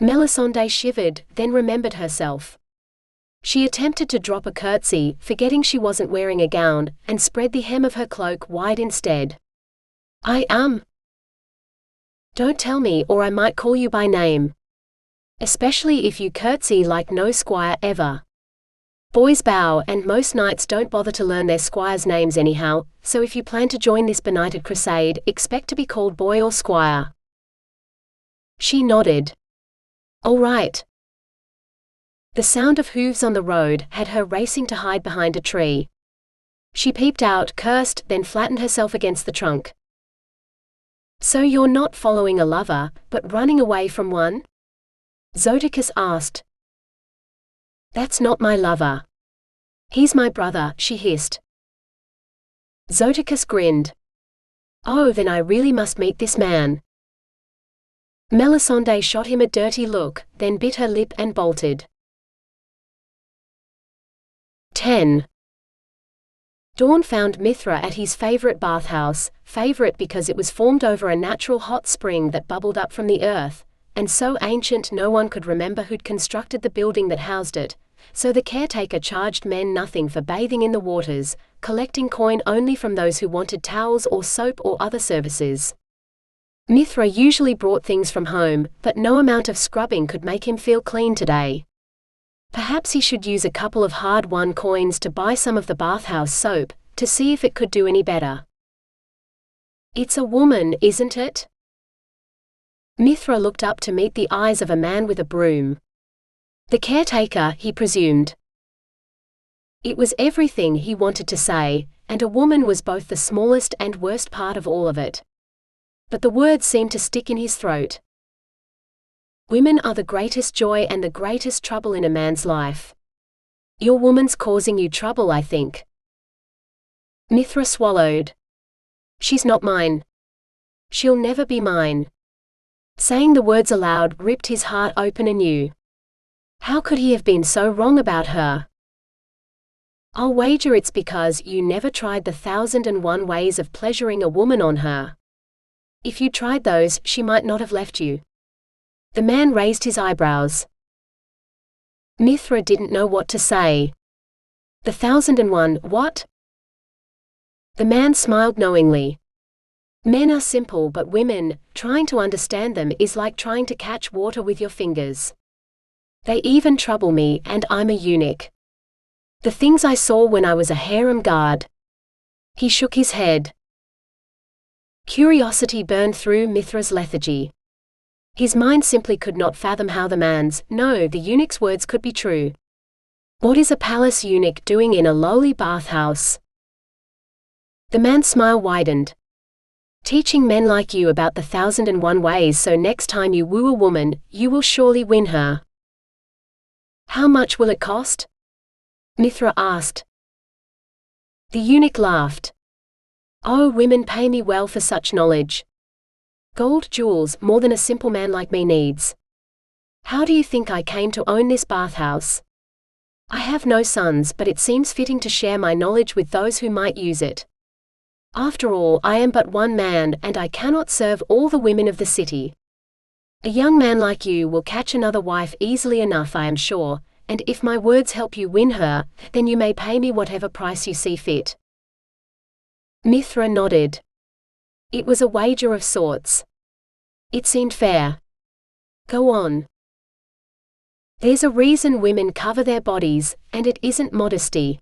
Melisende shivered, then remembered herself. She attempted to drop a curtsy, forgetting she wasn't wearing a gown, and spread the hem of her cloak wide instead. "I am." "Don't tell me or I might call you by name. Especially if you curtsy like no squire ever." Boys bow, and most knights don't bother to learn their squires' names anyhow, so if you plan to join this benighted crusade, expect to be called boy or squire. She nodded. "All right." The sound of hooves on the road had her racing to hide behind a tree. She peeped out, cursed, then flattened herself against the trunk. "So you're not following a lover, but running away from one?" Zoticus asked. "That's not my lover. He's my brother," she hissed. Zoticus grinned. "Oh, then I really must meet this man." Melisende shot him a dirty look, then bit her lip and bolted. 10. Dawn found Mithra at his favorite bathhouse, favorite because it was formed over a natural hot spring that bubbled up from the earth, and so ancient no one could remember who'd constructed the building that housed it, so the caretaker charged men nothing for bathing in the waters, collecting coin only from those who wanted towels or soap or other services. Mithra usually brought things from home, but no amount of scrubbing could make him feel clean today. Perhaps he should use a couple of hard-won coins to buy some of the bathhouse soap, to see if it could do any better. "It's a woman, isn't it?" Mithra looked up to meet the eyes of a man with a broom. The caretaker, he presumed. It was everything he wanted to say, and a woman was both the smallest and worst part of all of it. But the words seemed to stick in his throat. Women are the greatest joy and the greatest trouble in a man's life. Your woman's causing you trouble, I think. Mithra swallowed. She's not mine. She'll never be mine. Saying the words aloud ripped his heart open anew. How could he have been so wrong about her? I'll wager it's because you never tried the 1,001 ways of pleasuring a woman on her. If you tried those, she might not have left you. The man raised his eyebrows. Mithra didn't know what to say. The 1,001 what? The man smiled knowingly. Men are simple, but women, trying to understand them is like trying to catch water with your fingers. They even trouble me, and I'm a eunuch. The things I saw when I was a harem guard. He shook his head. Curiosity burned through Mithra's lethargy. His mind simply could not fathom how the man's, no, the eunuch's words could be true. What is a palace eunuch doing in a lowly bathhouse? The man's smile widened. Teaching men like you about the 1,001 ways so next time you woo a woman, you will surely win her. How much will it cost? Mithra asked. The eunuch laughed. Oh, women pay me well for such knowledge. Gold jewels, more than a simple man like me needs. How do you think I came to own this bathhouse? I have no sons, but it seems fitting to share my knowledge with those who might use it. After all, I am but one man, and I cannot serve all the women of the city. A young man like you will catch another wife easily enough, I am sure, and if my words help you win her, then you may pay me whatever price you see fit. Mithra nodded. It was a wager of sorts. It seemed fair. Go on. There's a reason women cover their bodies, and it isn't modesty.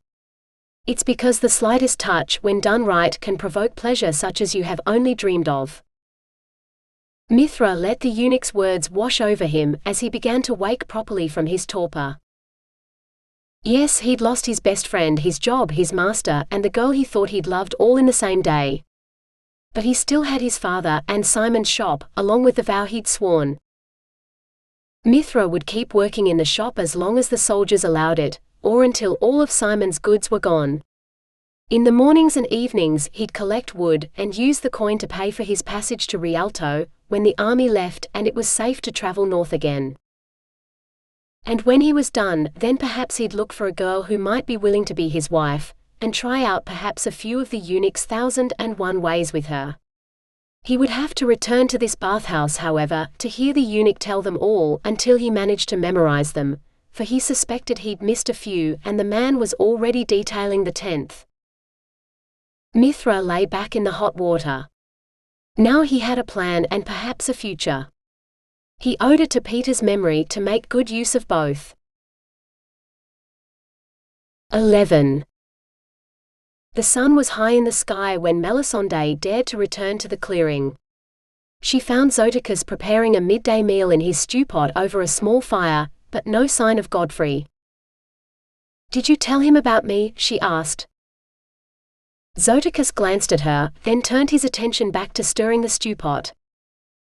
It's because the slightest touch, when done right, can provoke pleasure such as you have only dreamed of. Mithra let the eunuch's words wash over him as he began to wake properly from his torpor. Yes, he'd lost his best friend, his job, his master, and the girl he thought he'd loved all in the same day. But he still had his father and Simon's shop, along with the vow he'd sworn. Mithra would keep working in the shop as long as the soldiers allowed it, or until all of Simon's goods were gone. In the mornings and evenings he'd collect wood and use the coin to pay for his passage to Rialto, when the army left and it was safe to travel north again. And when he was done, then perhaps he'd look for a girl who might be willing to be his wife, and try out perhaps a few of the eunuch's 1,001 ways with her. He would have to return to this bathhouse, however, to hear the eunuch tell them all until he managed to memorize them, for he suspected he'd missed a few and the man was already detailing the 10th. Mithra lay back in the hot water. Now he had a plan and perhaps a future. He owed it to Peter's memory to make good use of both. 11. The sun was high in the sky when Melisende dared to return to the clearing. She found Zoticus preparing a midday meal in his stew pot over a small fire, but no sign of Godfrey. "Did you tell him about me?" she asked. Zoticus glanced at her, then turned his attention back to stirring the stew pot.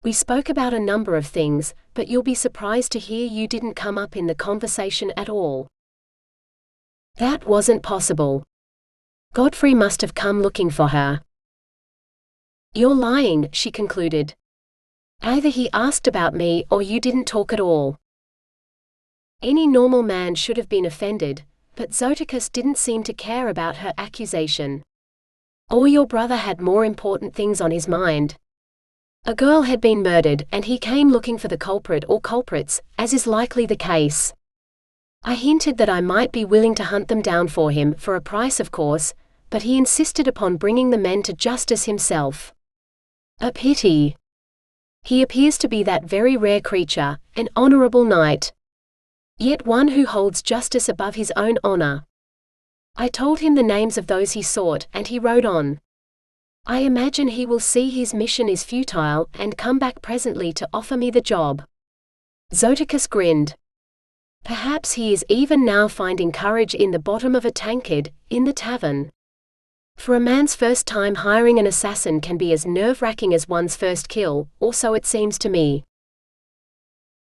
"We spoke about a number of things, but you'll be surprised to hear you didn't come up in the conversation at all." That wasn't possible. Godfrey must have come looking for her. "You're lying," she concluded. "Either he asked about me or you didn't talk at all." Any normal man should have been offended, but Zoticus didn't seem to care about her accusation. "Or your brother had more important things on his mind. A girl had been murdered, and he came looking for the culprit or culprits, as is likely the case. I hinted that I might be willing to hunt them down for him, for a price of course, but he insisted upon bringing the men to justice himself. A pity. He appears to be that very rare creature, an honorable knight. Yet one who holds justice above his own honor. I told him the names of those he sought, and he rode on. I imagine he will see his mission is futile, and come back presently to offer me the job." Zoticus grinned. "Perhaps he is even now finding courage in the bottom of a tankard, in the tavern. For a man's first time hiring an assassin can be as nerve-wracking as one's first kill, or so it seems to me.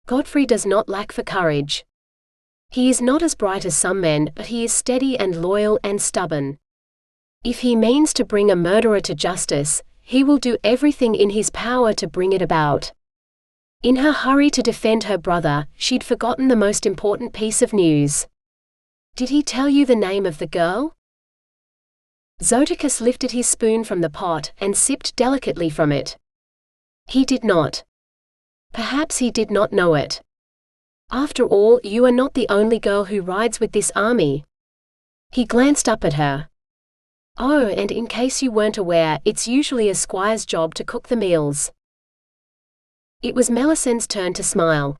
Godfrey does not lack for courage. He is not as bright as some men, but he is steady and loyal and stubborn. If he means to bring a murderer to justice, he will do everything in his power to bring it about." In her hurry to defend her brother, she'd forgotten the most important piece of news. "Did he tell you the name of the girl?" Zoticus lifted his spoon from the pot and sipped delicately from it. "He did not. Perhaps he did not know it. After all, you are not the only girl who rides with this army." He glanced up at her. "Oh, and in case you weren't aware, it's usually a squire's job to cook the meals." It was Melisende's turn to smile.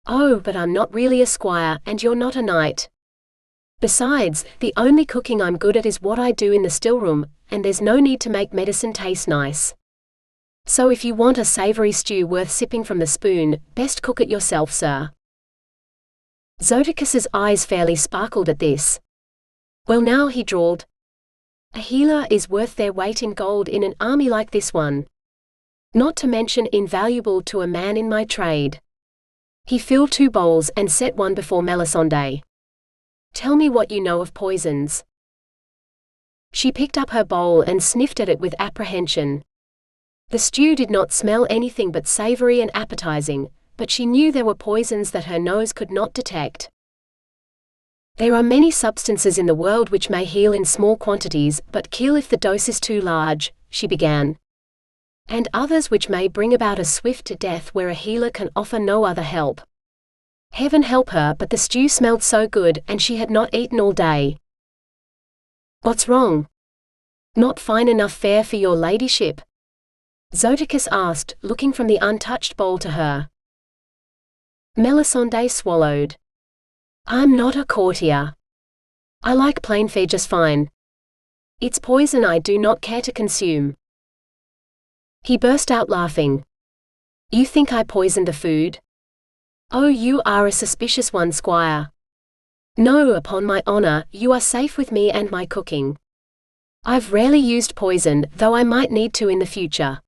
"Oh, but I'm not really a squire, and you're not a knight. Besides, the only cooking I'm good at is what I do in the stillroom, and there's no need to make medicine taste nice. So if you want a savory stew worth sipping from the spoon, best cook it yourself, sir." Zoticus's eyes fairly sparkled at this. "Well now," he drawled, "a healer is worth their weight in gold in an army like this one. Not to mention invaluable to a man in my trade." He filled 2 bowls and set one before Melisende. "Tell me what you know of poisons." She picked up her bowl and sniffed at it with apprehension. The stew did not smell anything but savory and appetizing, but she knew there were poisons that her nose could not detect. "There are many substances in the world which may heal in small quantities, but kill if the dose is too large," she began. "And others which may bring about a swift death where a healer can offer no other help." Heaven help her, but the stew smelled so good, and she had not eaten all day. "What's wrong? Not fine enough fare for your ladyship?" Zoticus asked, looking from the untouched bowl to her. Melisende swallowed. I'm not a courtier. I like plain fare just fine. It's poison I do not care to consume. He burst out laughing. You think I poisoned the food? Oh, you are a suspicious one, squire. No, upon my honor, you are safe with me and my cooking. I've rarely used poison, though I might need to in the future.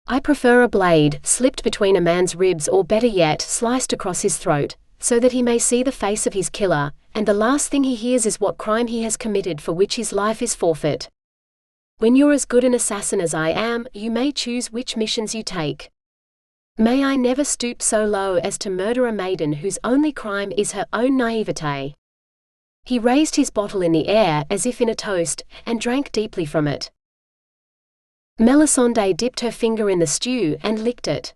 I prefer a blade slipped between a man's ribs, or better yet, sliced across his throat, so that he may see the face of his killer, and the last thing he hears is what crime he has committed for which his life is forfeit. When you're as good an assassin as I am, you may choose which missions you take. May I never stoop so low as to murder a maiden whose only crime is her own naivete. He raised his bottle in the air as if in a toast, and drank deeply from it. Melisende dipped her finger in the stew and licked it.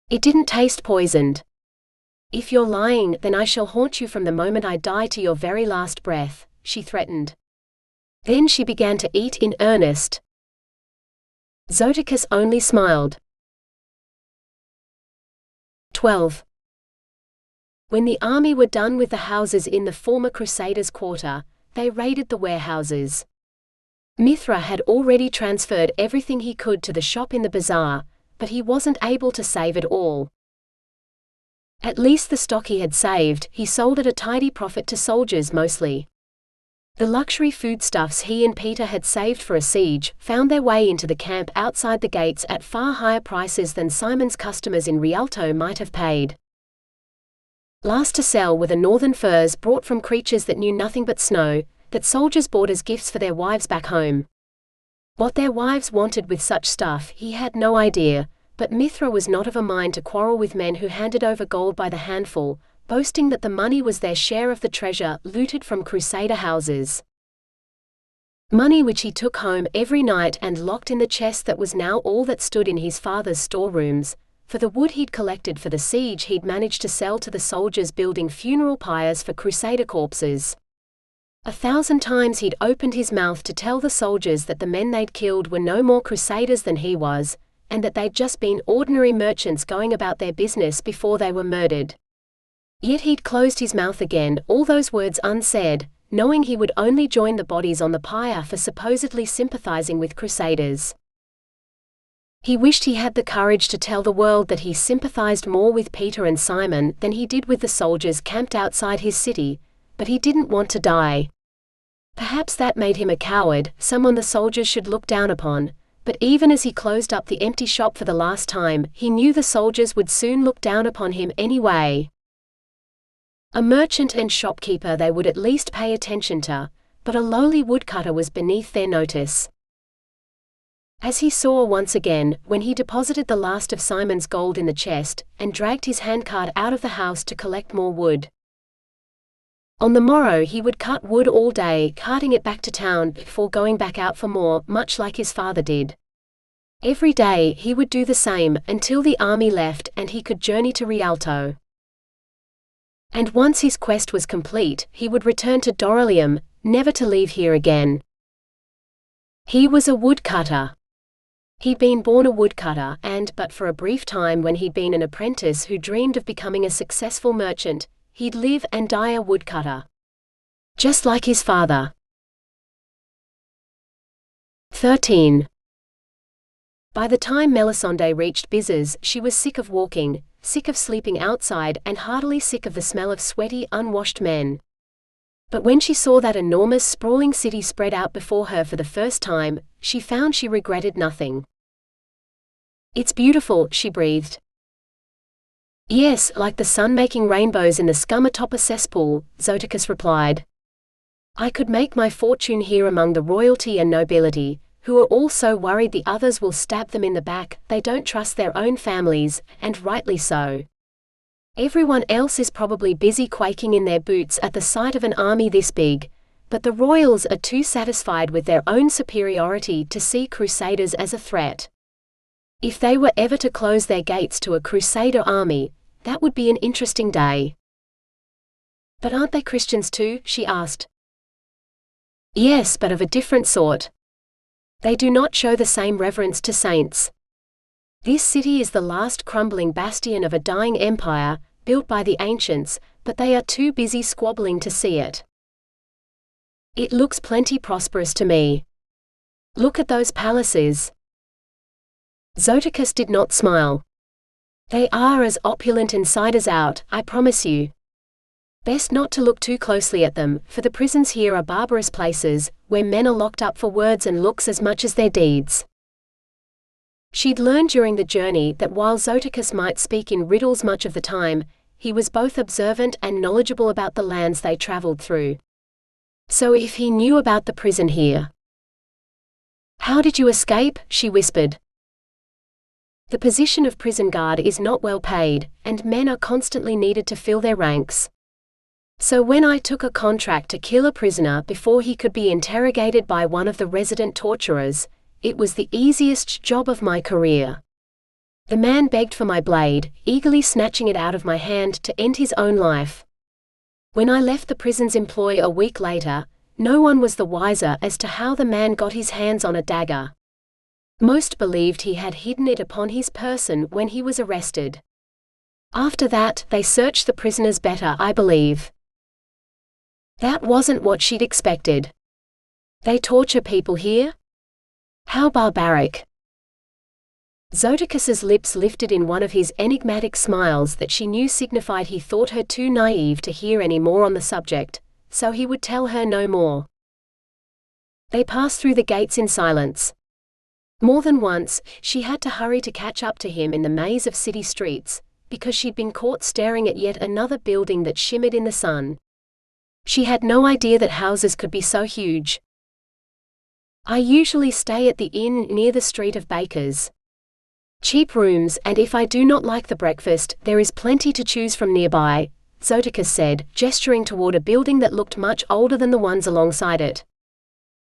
It didn't taste poisoned. If you're lying, then I shall haunt you from the moment I die to your very last breath, she threatened. Then she began to eat in earnest. Zoticus only smiled. 12. When the army were done with the houses in the former Crusaders' quarter, they raided the warehouses. Mithra had already transferred everything he could to the shop in the bazaar, but he wasn't able to save it all. At least the stock he had saved, he sold at a tidy profit to soldiers mostly. The luxury foodstuffs he and Peter had saved for a siege found their way into the camp outside the gates at far higher prices than Simon's customers in Rialto might have paid. Last to sell were the northern furs brought from creatures that knew nothing but snow, that soldiers bought as gifts for their wives back home. What their wives wanted with such stuff he had no idea, but Mithra was not of a mind to quarrel with men who handed over gold by the handful, boasting that the money was their share of the treasure looted from Crusader houses. Money which he took home every night and locked in the chest that was now all that stood in his father's storerooms, for the wood he'd collected for the siege he'd managed to sell to the soldiers building funeral pyres for Crusader corpses. 1,000 times he'd opened his mouth to tell the soldiers that the men they'd killed were no more Crusaders than he was, and that they'd just been ordinary merchants going about their business before they were murdered. Yet he'd closed his mouth again, all those words unsaid, knowing he would only join the bodies on the pyre for supposedly sympathizing with Crusaders. He wished he had the courage to tell the world that he sympathized more with Peter and Simon than he did with the soldiers camped outside his city, but he didn't want to die. Perhaps that made him a coward, someone the soldiers should look down upon, but even as he closed up the empty shop for the last time, he knew the soldiers would soon look down upon him anyway. A merchant and shopkeeper they would at least pay attention to, but a lowly woodcutter was beneath their notice. As he saw once again, when he deposited the last of Simon's gold in the chest, and dragged his handcart out of the house to collect more wood. On the morrow he would cut wood all day, carting it back to town before going back out for more, much like his father did. Every day he would do the same, until the army left and he could journey to Rialto. And once his quest was complete, he would return to Doralium, never to leave here again. He was a woodcutter. He'd been born a woodcutter and, but for a brief time when he'd been an apprentice who dreamed of becoming a successful merchant, he'd live and die a woodcutter. Just like his father. 13. By the time Melisende reached Bizes, she was sick of walking, sick of sleeping outside, and heartily sick of the smell of sweaty, unwashed men. But when she saw that enormous, sprawling city spread out before her for the first time, she found she regretted nothing. It's beautiful, she breathed. Yes, like the sun making rainbows in the scum atop a cesspool, Zoticus replied. I could make my fortune here among the royalty and nobility, who are all so worried the others will stab them in the back, they don't trust their own families, and rightly so. Everyone else is probably busy quaking in their boots at the sight of an army this big, but the royals are too satisfied with their own superiority to see Crusaders as a threat. If they were ever to close their gates to a Crusader army, that would be an interesting day. But aren't they Christians too? She asked. Yes, but of a different sort. They do not show the same reverence to saints. This city is the last crumbling bastion of a dying empire, built by the ancients, but they are too busy squabbling to see it. It looks plenty prosperous to me. Look at those palaces. Zoticus did not smile. They are as opulent inside as out, I promise you. Best not to look too closely at them, for the prisons here are barbarous places, where men are locked up for words and looks as much as their deeds. She'd learned during the journey that while Zoticus might speak in riddles much of the time, he was both observant and knowledgeable about the lands they traveled through. So if he knew about the prison here. How did you escape? She whispered. The position of prison guard is not well paid, and men are constantly needed to fill their ranks. So when I took a contract to kill a prisoner before he could be interrogated by one of the resident torturers, it was the easiest job of my career. The man begged for my blade, eagerly snatching it out of my hand to end his own life. When I left the prison's employ a week later, no one was the wiser as to how the man got his hands on a dagger. Most believed he had hidden it upon his person when he was arrested. After that, they searched the prisoners better, I believe. That wasn't what she'd expected. They torture people here? How barbaric. Zoticus's lips lifted in one of his enigmatic smiles that she knew signified he thought her too naive to hear any more on the subject, so he would tell her no more. They passed through the gates in silence. More than once, she had to hurry to catch up to him in the maze of city streets, because she'd been caught staring at yet another building that shimmered in the sun. She had no idea that houses could be so huge. I usually stay at the inn near the Street of Bakers. Cheap rooms, and if I do not like the breakfast, there is plenty to choose from nearby, Zoticus said, gesturing toward a building that looked much older than the ones alongside it.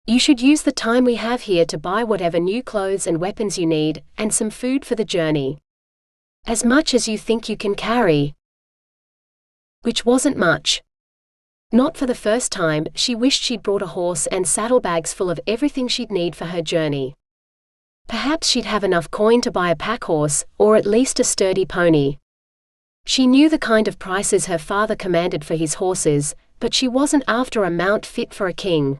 You should use the time we have here to buy whatever new clothes and weapons you need, and some food for the journey. As much as you think you can carry. Which wasn't much. Not for the first time, she wished she'd brought a horse and saddlebags full of everything she'd need for her journey. Perhaps she'd have enough coin to buy a pack horse, or at least a sturdy pony. She knew the kind of prices her father commanded for his horses, but she wasn't after a mount fit for a king.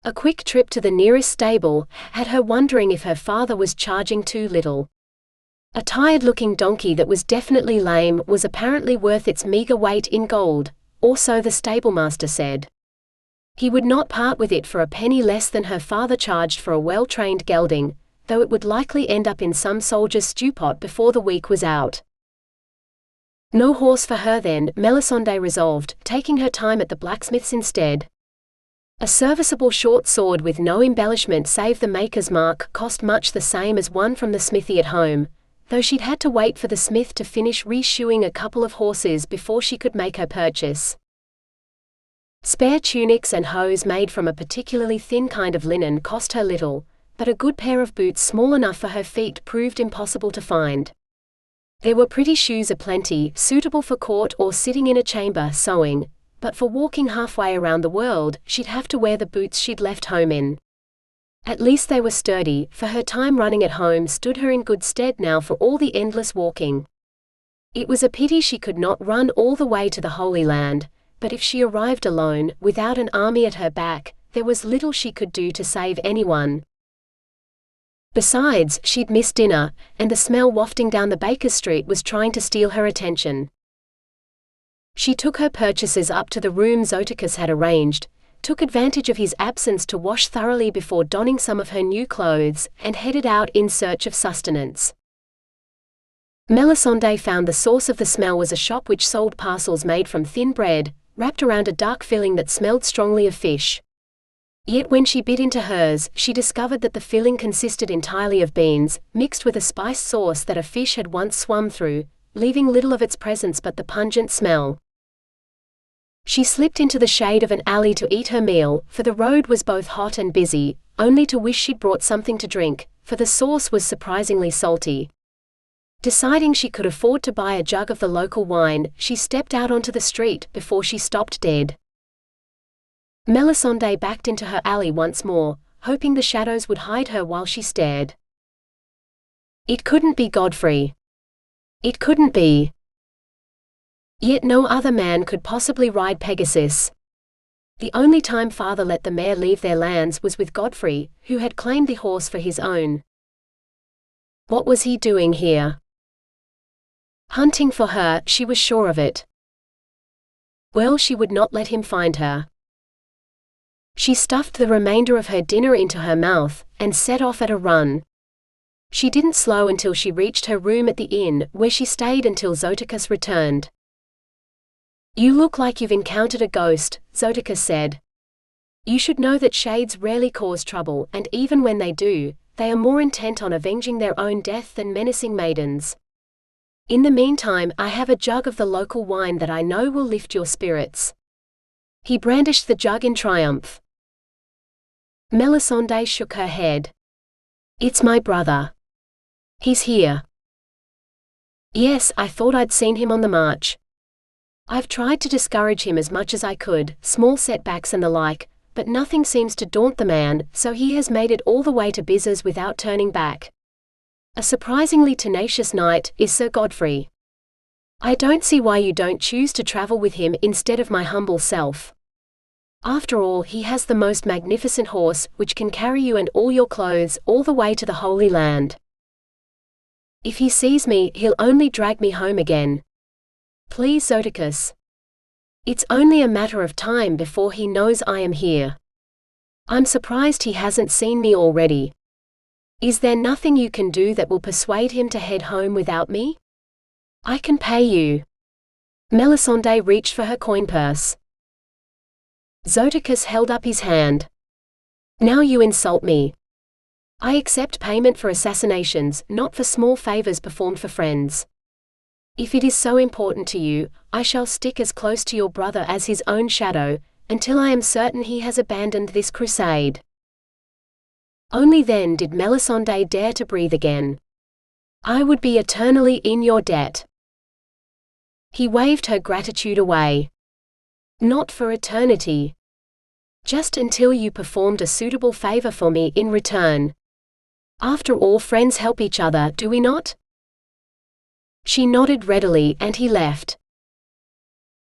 A quick trip to the nearest stable had her wondering if her father was charging too little. A tired-looking donkey that was definitely lame was apparently worth its meager weight in gold, or so the stablemaster said. He would not part with it for a penny less than her father charged for a well-trained gelding, though it would likely end up in some soldier's stewpot before the week was out. No horse for her then, Melisende resolved, taking her time at the blacksmith's instead. A serviceable short sword with no embellishment save the maker's mark cost much the same as one from the smithy at home, though she'd had to wait for the smith to finish reshoeing a couple of horses before she could make her purchase. Spare tunics and hose made from a particularly thin kind of linen cost her little, but a good pair of boots small enough for her feet proved impossible to find. There were pretty shoes aplenty, suitable for court or sitting in a chamber sewing, but for walking halfway around the world, she'd have to wear the boots she'd left home in. At least they were sturdy, for her time running at home stood her in good stead now for all the endless walking. It was a pity she could not run all the way to the Holy Land, but if she arrived alone, without an army at her back, there was little she could do to save anyone. Besides, she'd missed dinner, and the smell wafting down the Baker's Street was trying to steal her attention. She took her purchases up to the room Zoticus had arranged, took advantage of his absence to wash thoroughly before donning some of her new clothes, and headed out in search of sustenance. Melisende found the source of the smell was a shop which sold parcels made from thin bread, wrapped around a dark filling that smelled strongly of fish. Yet when she bit into hers, she discovered that the filling consisted entirely of beans, mixed with a spiced sauce that a fish had once swum through, leaving little of its presence but the pungent smell. She slipped into the shade of an alley to eat her meal, for the road was both hot and busy, only to wish she'd brought something to drink, for the sauce was surprisingly salty. Deciding she could afford to buy a jug of the local wine, she stepped out onto the street before she stopped dead. Melisende backed into her alley once more, hoping the shadows would hide her while she stared. It couldn't be Godfrey. It couldn't be. Yet no other man could possibly ride Pegasus. The only time father let the mare leave their lands was with Godfrey, who had claimed the horse for his own. What was he doing here? Hunting for her, she was sure of it. Well, she would not let him find her. She stuffed the remainder of her dinner into her mouth, and set off at a run. She didn't slow until she reached her room at the inn, where she stayed until Zoticus returned. "You look like you've encountered a ghost," Zoticus said. "You should know that shades rarely cause trouble, and even when they do, they are more intent on avenging their own death than menacing maidens. In the meantime, I have a jug of the local wine that I know will lift your spirits." He brandished the jug in triumph. Melisende shook her head. "It's my brother. He's here." "Yes, I thought I'd seen him on the march. I've tried to discourage him as much as I could, small setbacks and the like, but nothing seems to daunt the man, so he has made it all the way to Bizzers without turning back. A surprisingly tenacious knight is Sir Godfrey. I don't see why you don't choose to travel with him instead of my humble self. After all, he has the most magnificent horse, which can carry you and all your clothes all the way to the Holy Land. If he sees me, he'll only drag me home again. Please, Zoticus. It's only a matter of time before he knows I am here. I'm surprised he hasn't seen me already. Is there nothing you can do that will persuade him to head home without me? I can pay you." Melisende reached for her coin purse. Zoticus held up his hand. "Now you insult me. I accept payment for assassinations, not for small favors performed for friends. If it is so important to you, I shall stick as close to your brother as his own shadow, until I am certain he has abandoned this crusade." Only then did Melisende dare to breathe again. "I would be eternally in your debt." He waved her gratitude away. "Not for eternity. Just until you performed a suitable favor for me in return. After all, friends help each other, do we not?" She nodded readily, and he left.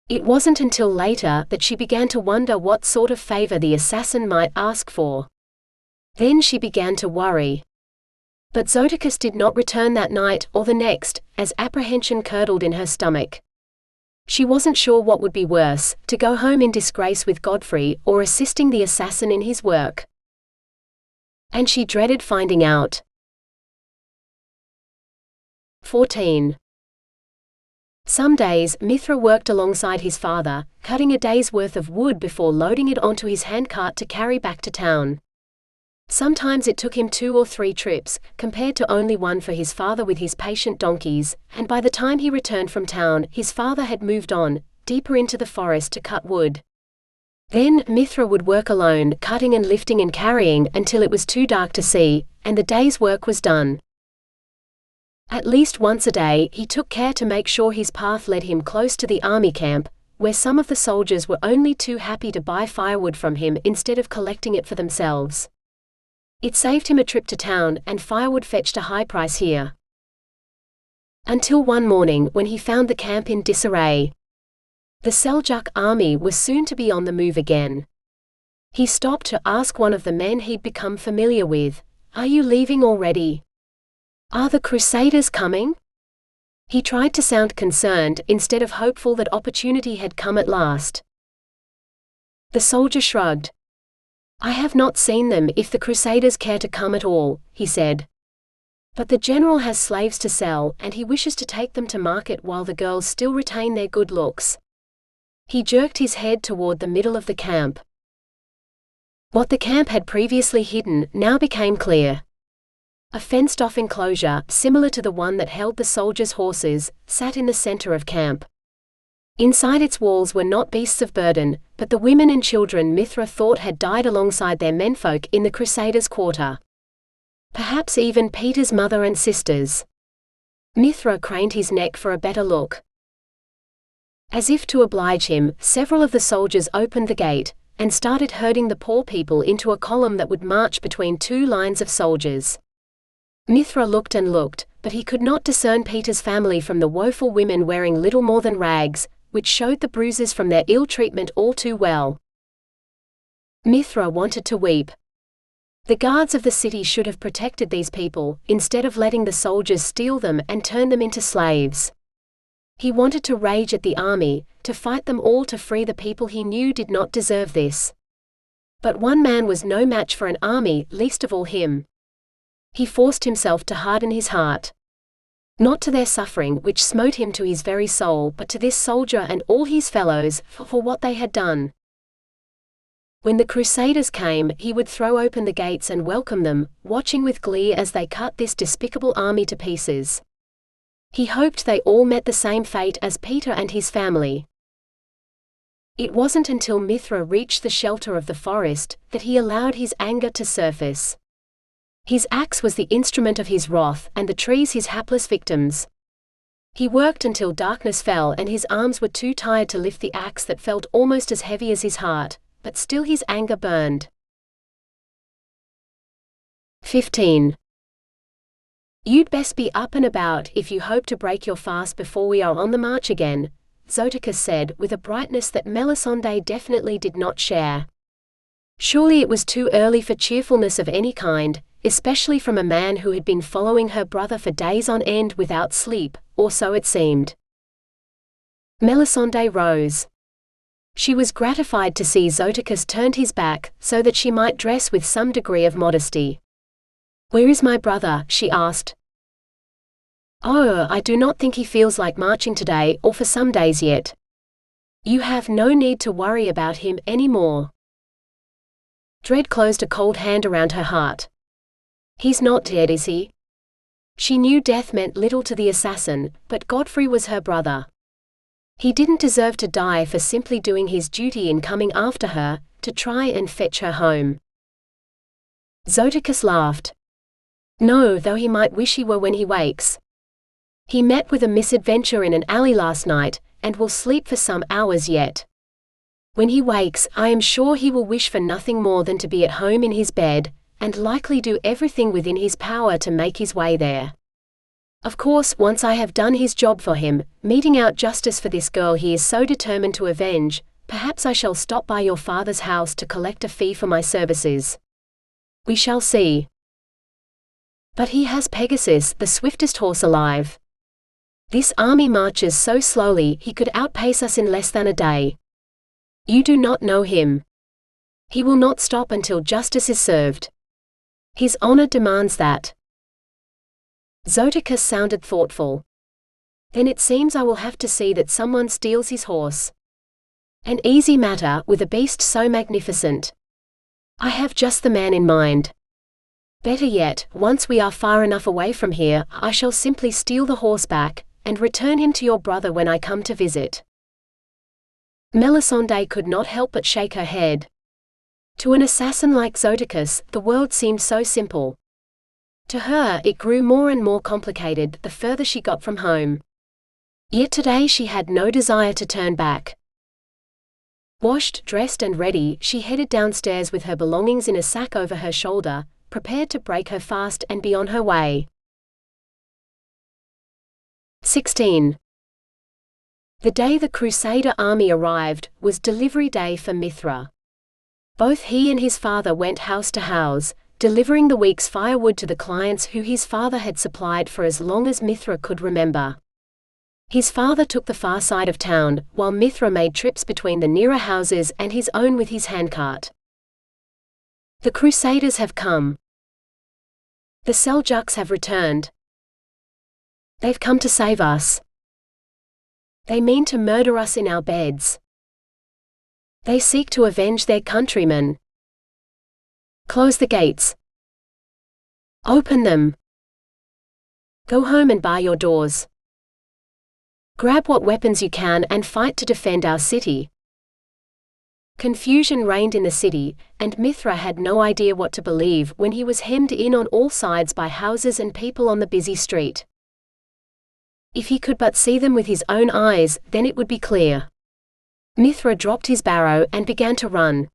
It wasn't until later that she began to wonder what sort of favor the assassin might ask for. Then she began to worry. But Zoticus did not return that night or the next, as apprehension curdled in her stomach. She wasn't sure what would be worse, to go home in disgrace with Godfrey, or assisting the assassin in his work. And she dreaded finding out. 14. Some days, Mithra worked alongside his father, cutting a day's worth of wood before loading it onto his handcart to carry back to town. Sometimes it took him 2 or 3 trips, compared to only one for his father with his patient donkeys, and by the time he returned from town, his father had moved on, deeper into the forest to cut wood. Then, Mithra would work alone, cutting and lifting and carrying until it was too dark to see, and the day's work was done. At least once a day, he took care to make sure his path led him close to the army camp, where some of the soldiers were only too happy to buy firewood from him instead of collecting it for themselves. It saved him a trip to town, and firewood fetched a high price here. Until one morning, when he found the camp in disarray. The Seljuk army was soon to be on the move again. He stopped to ask one of the men he'd become familiar with, "Are you leaving already? Are the Crusaders coming?" He tried to sound concerned, instead of hopeful that opportunity had come at last. The soldier shrugged. "I have not seen them. If the Crusaders care to come at all," he said. "But the general has slaves to sell, and he wishes to take them to market while the girls still retain their good looks." He jerked his head toward the middle of the camp. What the camp had previously hidden now became clear. A fenced-off enclosure, similar to the one that held the soldiers' horses, sat in the center of camp. Inside its walls were not beasts of burden, but the women and children Mithra thought had died alongside their menfolk in the Crusaders' quarter. Perhaps even Peter's mother and sisters. Mithra craned his neck for a better look. As if to oblige him, several of the soldiers opened the gate, and started herding the poor people into a column that would march between 2 lines of soldiers. Mithra looked and looked, but he could not discern Peter's family from the woeful women wearing little more than rags, which showed the bruises from their ill treatment all too well. Mithra wanted to weep. The guards of the city should have protected these people, instead of letting the soldiers steal them and turn them into slaves. He wanted to rage at the army, to fight them all to free the people he knew did not deserve this. But one man was no match for an army, least of all him. He forced himself to harden his heart. Not to their suffering which smote him to his very soul, but to this soldier and all his fellows, for what they had done. When the Crusaders came, he would throw open the gates and welcome them, watching with glee as they cut this despicable army to pieces. He hoped they all met the same fate as Peter and his family. It wasn't until Mithra reached the shelter of the forest that he allowed his anger to surface. His axe was the instrument of his wrath, and the trees his hapless victims. He worked until darkness fell and his arms were too tired to lift the axe that felt almost as heavy as his heart, but still his anger burned. 15. You'd best be up and about if you hope to break your fast before we are on the march again, Zoticus said, with a brightness that Melisende definitely did not share. Surely it was too early for cheerfulness of any kind, especially from a man who had been following her brother for days on end without sleep, or so it seemed. Melisende rose. She was gratified to see Zoticus turned his back, so that she might dress with some degree of modesty. "Where is my brother?" she asked. "Oh, I do not think he feels like marching today or for some days yet. You have no need to worry about him any more." Dread closed a cold hand around her heart. "He's not dead, is he?" She knew death meant little to the assassin, but Godfrey was her brother. He didn't deserve to die for simply doing his duty in coming after her, to try and fetch her home. Zoticus laughed. "No, though he might wish he were when he wakes. He met with a misadventure in an alley last night, and will sleep for some hours yet. When he wakes, I am sure he will wish for nothing more than to be at home in his bed, and likely do everything within his power to make his way there. Of course, once I have done his job for him, meting out justice for this girl he is so determined to avenge, perhaps I shall stop by your father's house to collect a fee for my services. We shall see. But he has Pegasus, the swiftest horse alive. This army marches so slowly he could outpace us in less than a day. You do not know him. He will not stop until justice is served. His honor demands that." Zoticus sounded thoughtful. "Then it seems I will have to see that someone steals his horse. An easy matter, with a beast so magnificent. I have just the man in mind. Better yet, once we are far enough away from here, I shall simply steal the horse back, and return him to your brother when I come to visit." Melisende could not help but shake her head. To an assassin like Zoticus, the world seemed so simple. To her, it grew more and more complicated the further she got from home. Yet today she had no desire to turn back. Washed, dressed and ready, she headed downstairs with her belongings in a sack over her shoulder, prepared to break her fast and be on her way. 16. The day the Crusader army arrived, was delivery day for Mithra. Both he and his father went house to house, delivering the week's firewood to the clients who his father had supplied for as long as Mithra could remember. His father took the far side of town, while Mithra made trips between the nearer houses and his own with his handcart. The Crusaders have come. The Seljuks have returned. They've come to save us. They mean to murder us in our beds. They seek to avenge their countrymen. Close the gates. Open them. Go home and bar your doors. Grab what weapons you can and fight to defend our city. Confusion reigned in the city, and Mithra had no idea what to believe when he was hemmed in on all sides by houses and people on the busy street. If he could but see them with his own eyes, then it would be clear. Mithra dropped his barrow and began to run.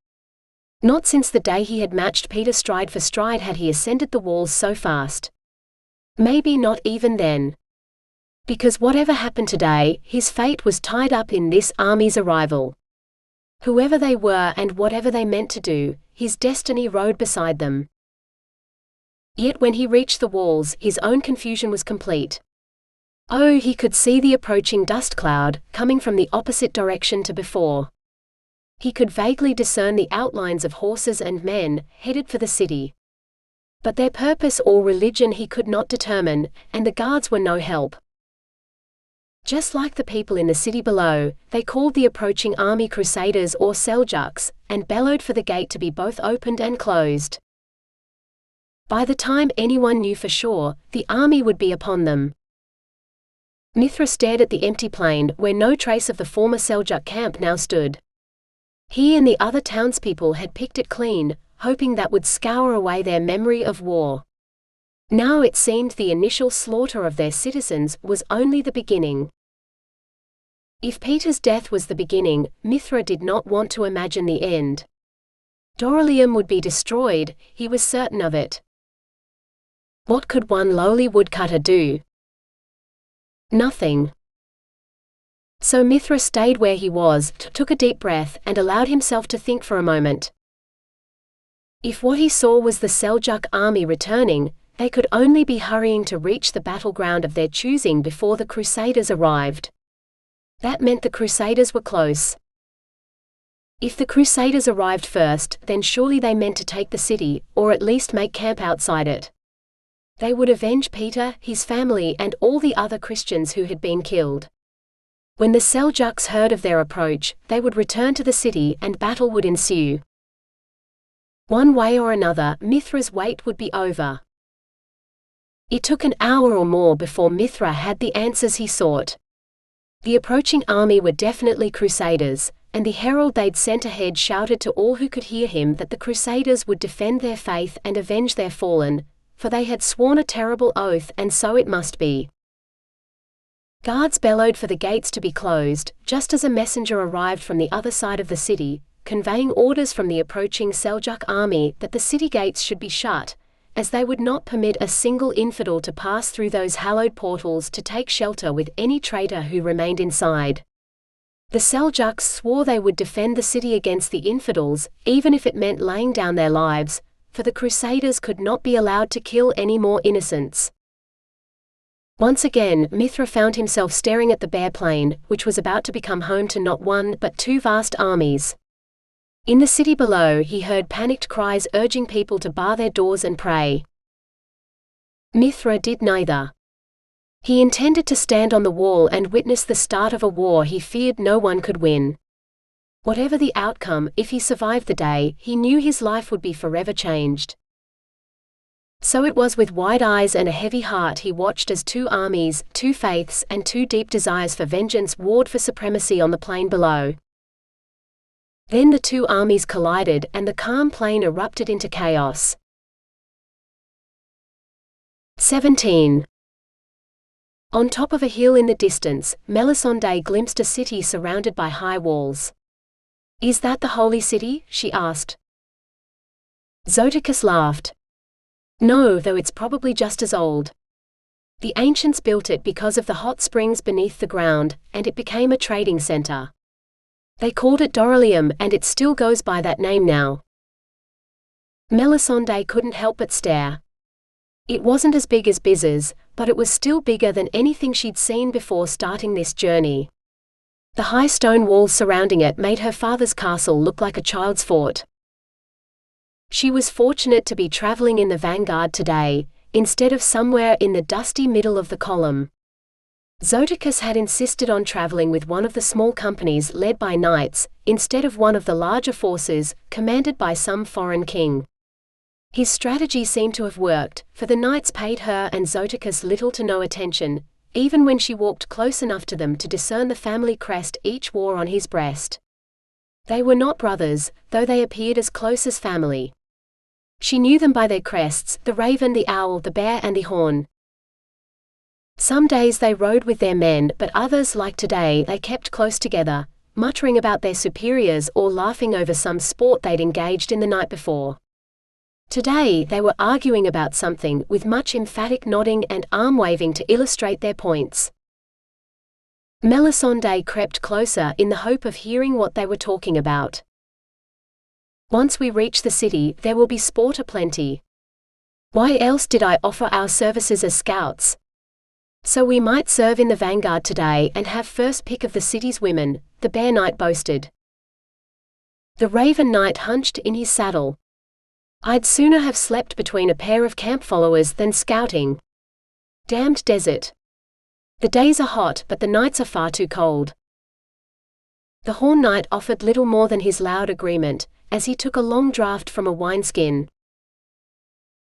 Not since the day he had matched Peter stride for stride had he ascended the walls so fast. Maybe not even then. Because whatever happened today, his fate was tied up in this army's arrival. Whoever they were and whatever they meant to do, his destiny rode beside them. Yet when he reached the walls, his own confusion was complete. Oh, he could see the approaching dust cloud, coming from the opposite direction to before. He could vaguely discern the outlines of horses and men, headed for the city. But their purpose or religion he could not determine, and the guards were no help. Just like the people in the city below, they called the approaching army Crusaders or Seljuks, and bellowed for the gate to be both opened and closed. By the time anyone knew for sure, the army would be upon them. Mithra stared at the empty plain where no trace of the former Seljuk camp now stood. He and the other townspeople had picked it clean, hoping that would scour away their memory of war. Now it seemed the initial slaughter of their citizens was only the beginning. If Peter's death was the beginning, Mithra did not want to imagine the end. Doralium would be destroyed, he was certain of it. What could one lowly woodcutter do? Nothing. So Mithra stayed where he was, took a deep breath, and allowed himself to think for a moment. If what he saw was the Seljuk army returning, they could only be hurrying to reach the battleground of their choosing before the Crusaders arrived. That meant the Crusaders were close. If the Crusaders arrived first, then surely they meant to take the city, or at least make camp outside it. They would avenge Peter, his family, and all the other Christians who had been killed. When the Seljuks heard of their approach, they would return to the city and battle would ensue. One way or another, Mithra's wait would be over. It took an hour or more before Mithra had the answers he sought. The approaching army were definitely Crusaders, and the herald they'd sent ahead shouted to all who could hear him that the Crusaders would defend their faith and avenge their fallen, for they had sworn a terrible oath, and so it must be. Guards bellowed for the gates to be closed, just as a messenger arrived from the other side of the city, conveying orders from the approaching Seljuk army that the city gates should be shut, as they would not permit a single infidel to pass through those hallowed portals to take shelter with any traitor who remained inside. The Seljuks swore they would defend the city against the infidels, even if it meant laying down their lives, for the Crusaders could not be allowed to kill any more innocents. Once again, Mithra found himself staring at the bare plain, which was about to become home to not one but two vast armies. In the city below, he heard panicked cries urging people to bar their doors and pray. Mithra did neither. He intended to stand on the wall and witness the start of a war he feared no one could win. Whatever the outcome, if he survived the day, he knew his life would be forever changed. So it was with wide eyes and a heavy heart he watched as two armies, two faiths, and two deep desires for vengeance warred for supremacy on the plain below. Then the two armies collided and the calm plain erupted into chaos. 17. On top of a hill in the distance, Melisende glimpsed a city surrounded by high walls. "Is that the holy city?" she asked. Zoticus laughed. "No, though it's probably just as old. The ancients built it because of the hot springs beneath the ground, and it became a trading center. They called it Doralium, and it still goes by that name now." Melisende couldn't help but stare. It wasn't as big as Biz's, but it was still bigger than anything she'd seen before starting this journey. The high stone walls surrounding it made her father's castle look like a child's fort. She was fortunate to be traveling in the vanguard today, instead of somewhere in the dusty middle of the column. Zoticus had insisted on traveling with one of the small companies led by knights, instead of one of the larger forces, commanded by some foreign king. His strategy seemed to have worked, for the knights paid her and Zoticus little to no attention, even when she walked close enough to them to discern the family crest each wore on his breast. They were not brothers, though they appeared as close as family. She knew them by their crests, the raven, the owl, the bear, and the horn. Some days they rode with their men, but others, like today, they kept close together, muttering about their superiors or laughing over some sport they'd engaged in the night before. Today they were arguing about something, with much emphatic nodding and arm-waving to illustrate their points. Melisende crept closer in the hope of hearing what they were talking about. Once we reach the city, there will be sport aplenty. Why else did I offer our services as scouts? So we might serve in the vanguard today and have first pick of the city's women, the Bear Knight boasted. The Raven Knight hunched in his saddle. I'd sooner have slept between a pair of camp followers than scouting. Damned desert. The days are hot, but the nights are far too cold. The Horn Knight offered little more than his loud agreement, as he took a long draught from a wineskin.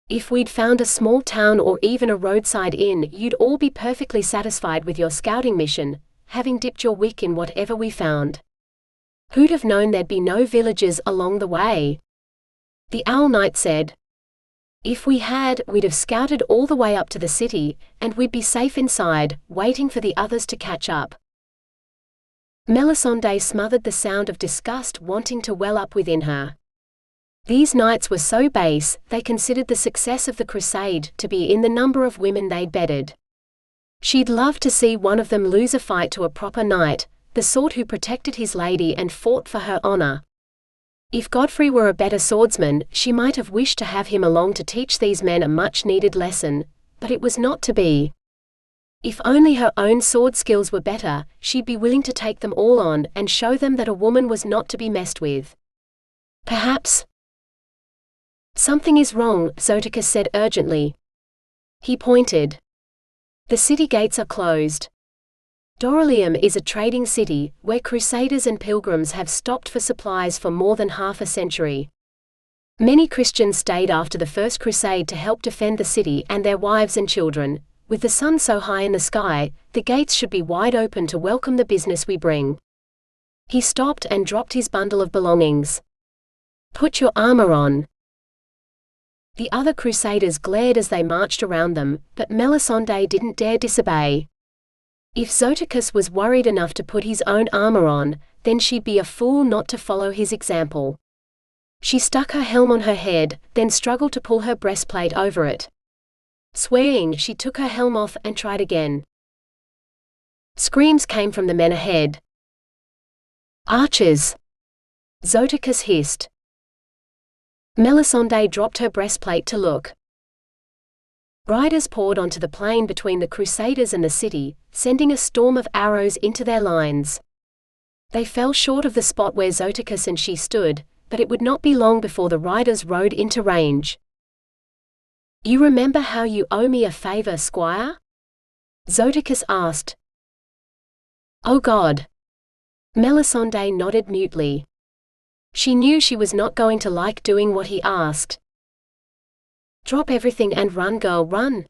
If we'd found a small town or even a roadside inn, you'd all be perfectly satisfied with your scouting mission, having dipped your wick in whatever we found. Who'd have known there'd be no villages along the way? The Owl Knight said. If we had, we'd have scouted all the way up to the city, and we'd be safe inside, waiting for the others to catch up. Melisende smothered the sound of disgust wanting to well up within her. These knights were so base, they considered the success of the crusade to be in the number of women they'd bedded. She'd love to see one of them lose a fight to a proper knight, the sort who protected his lady and fought for her honor. If Godfrey were a better swordsman, she might have wished to have him along to teach these men a much-needed lesson, but it was not to be. If only her own sword skills were better, she'd be willing to take them all on and show them that a woman was not to be messed with. Perhaps. Something is wrong, Zoticus said urgently. He pointed. The city gates are closed. Doralium is a trading city, where crusaders and pilgrims have stopped for supplies for more than half a century. Many Christians stayed after the First Crusade to help defend the city and their wives and children. With the sun so high in the sky, the gates should be wide open to welcome the business we bring. He stopped and dropped his bundle of belongings. Put your armor on. The other crusaders glared as they marched around them, but Melisende didn't dare disobey. If Zoticus was worried enough to put his own armor on, then she'd be a fool not to follow his example. She stuck her helm on her head, then struggled to pull her breastplate over it. Swearing, she took her helm off and tried again. Screams came from the men ahead. Archers! Zoticus hissed. Melisende dropped her breastplate to look. Riders poured onto the plain between the Crusaders and the city, sending a storm of arrows into their lines. They fell short of the spot where Zoticus and she stood, but it would not be long before the riders rode into range. You remember how you owe me a favor, squire? Zoticus asked. Oh God! Melisende nodded mutely. She knew she was not going to like doing what he asked. Drop everything and run, girl, run.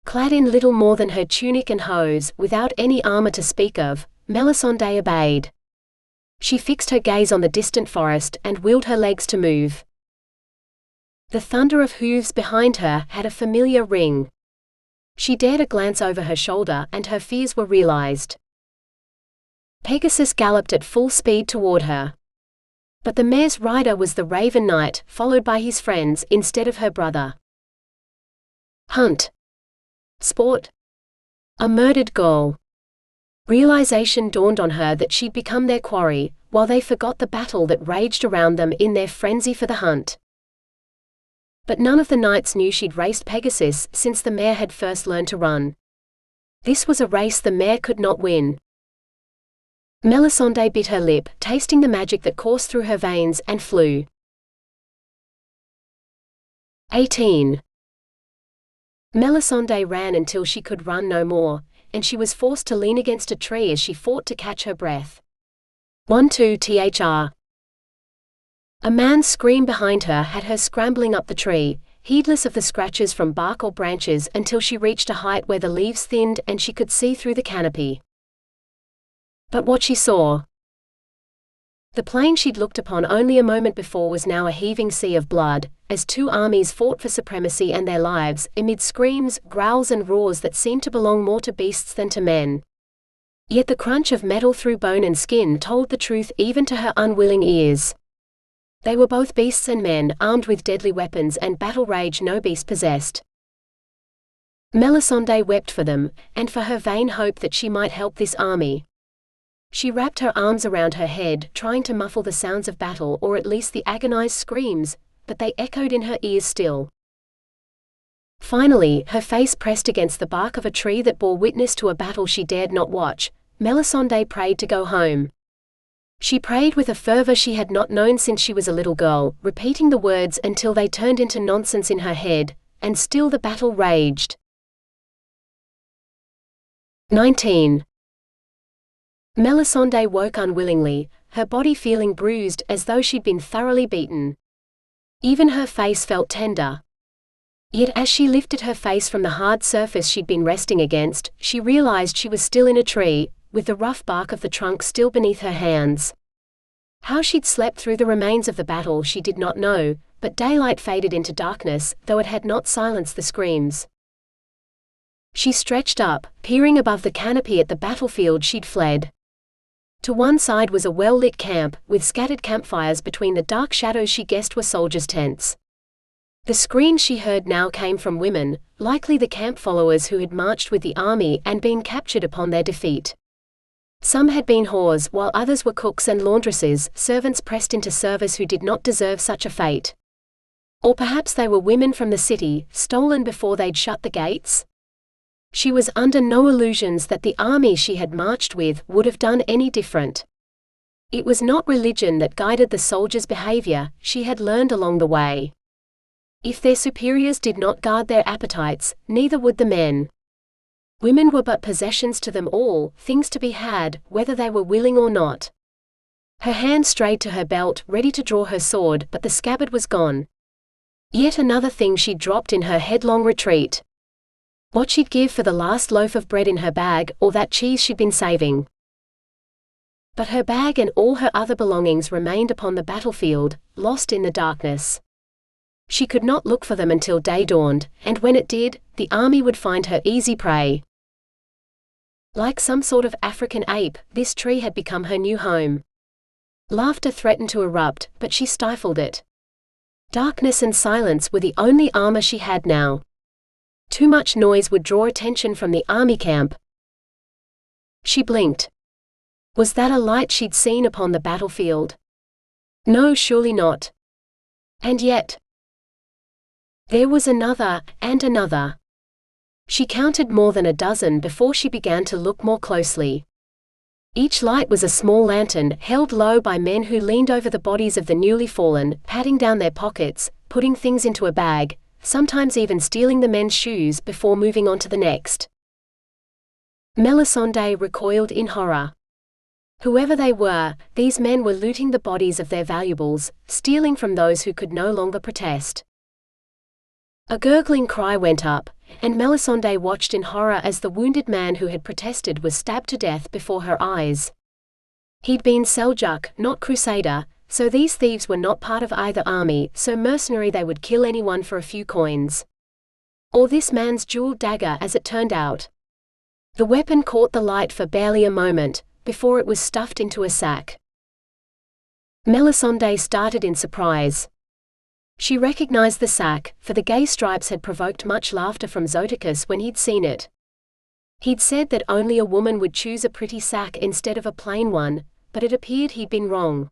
Clad in little more than her tunic and hose, without any armor to speak of, Melisende obeyed. She fixed her gaze on the distant forest and willed her legs to move. The thunder of hooves behind her had a familiar ring. She dared a glance over her shoulder and her fears were realized. Pegasus galloped at full speed toward her. But the mare's rider was the Raven Knight, followed by his friends instead of her brother. Hunt. Sport. A murdered girl. Realization dawned on her that she'd become their quarry, while they forgot the battle that raged around them in their frenzy for the hunt. But none of the knights knew she'd raced Pegasus since the mare had first learned to run. This was a race the mare could not win. Melisende bit her lip, tasting the magic that coursed through her veins, and flew. 18. Melisende ran until she could run no more, and she was forced to lean against a tree as she fought to catch her breath. 1-2 A man's scream behind her had her scrambling up the tree, heedless of the scratches from bark or branches until she reached a height where the leaves thinned and she could see through the canopy. But what she saw. The plain she'd looked upon only a moment before was now a heaving sea of blood, as two armies fought for supremacy and their lives, amid screams, growls and roars that seemed to belong more to beasts than to men. Yet the crunch of metal through bone and skin told the truth even to her unwilling ears. They were both beasts and men, armed with deadly weapons and battle rage no beast possessed. Melisende wept for them, and for her vain hope that she might help this army. She wrapped her arms around her head, trying to muffle the sounds of battle or at least the agonized screams, but they echoed in her ears still. Finally, her face pressed against the bark of a tree that bore witness to a battle she dared not watch, Melisende prayed to go home. She prayed with a fervor she had not known since she was a little girl, repeating the words until they turned into nonsense in her head, and still the battle raged. 19. Melisende woke unwillingly, her body feeling bruised as though she'd been thoroughly beaten. Even her face felt tender. Yet as she lifted her face from the hard surface she'd been resting against, she realized she was still in a tree, with the rough bark of the trunk still beneath her hands. How she'd slept through the remains of the battle she did not know, but daylight faded into darkness, though it had not silenced the screams. She stretched up, peering above the canopy at the battlefield she'd fled. To one side was a well-lit camp, with scattered campfires between the dark shadows she guessed were soldiers' tents. The screams she heard now came from women, likely the camp followers who had marched with the army and been captured upon their defeat. Some had been whores, while others were cooks and laundresses, servants pressed into service who did not deserve such a fate. Or perhaps they were women from the city, stolen before they'd shut the gates? She was under no illusions that the army she had marched with would have done any different. It was not religion that guided the soldiers' behavior, she had learned along the way. If their superiors did not guard their appetites, neither would the men. Women were but possessions to them all, things to be had, whether they were willing or not. Her hand strayed to her belt, ready to draw her sword, but the scabbard was gone. Yet another thing she'd dropped in her headlong retreat. What she'd give for the last loaf of bread in her bag, or that cheese she'd been saving. But her bag and all her other belongings remained upon the battlefield, lost in the darkness. She could not look for them until day dawned, and when it did, the army would find her easy prey. Like some sort of African ape, this tree had become her new home. Laughter threatened to erupt, but she stifled it. Darkness and silence were the only armor she had now. Too much noise would draw attention from the army camp. She blinked. Was that a light she'd seen upon the battlefield? No, surely not. And yet, there was another, and another. She counted more than a dozen before she began to look more closely. Each light was a small lantern, held low by men who leaned over the bodies of the newly fallen, patting down their pockets, putting things into a bag, sometimes even stealing the men's shoes before moving on to the next. Melisende recoiled in horror. Whoever they were, these men were looting the bodies of their valuables, stealing from those who could no longer protest. A gurgling cry went up, and Melisende watched in horror as the wounded man who had protested was stabbed to death before her eyes. He'd been Seljuk, not Crusader, so these thieves were not part of either army, so mercenary they would kill anyone for a few coins. Or this man's jeweled dagger, as it turned out. The weapon caught the light for barely a moment, before it was stuffed into a sack. Melisende started in surprise. She recognized the sack, for the gay stripes had provoked much laughter from Zoticus when he'd seen it. He'd said that only a woman would choose a pretty sack instead of a plain one, but it appeared he'd been wrong.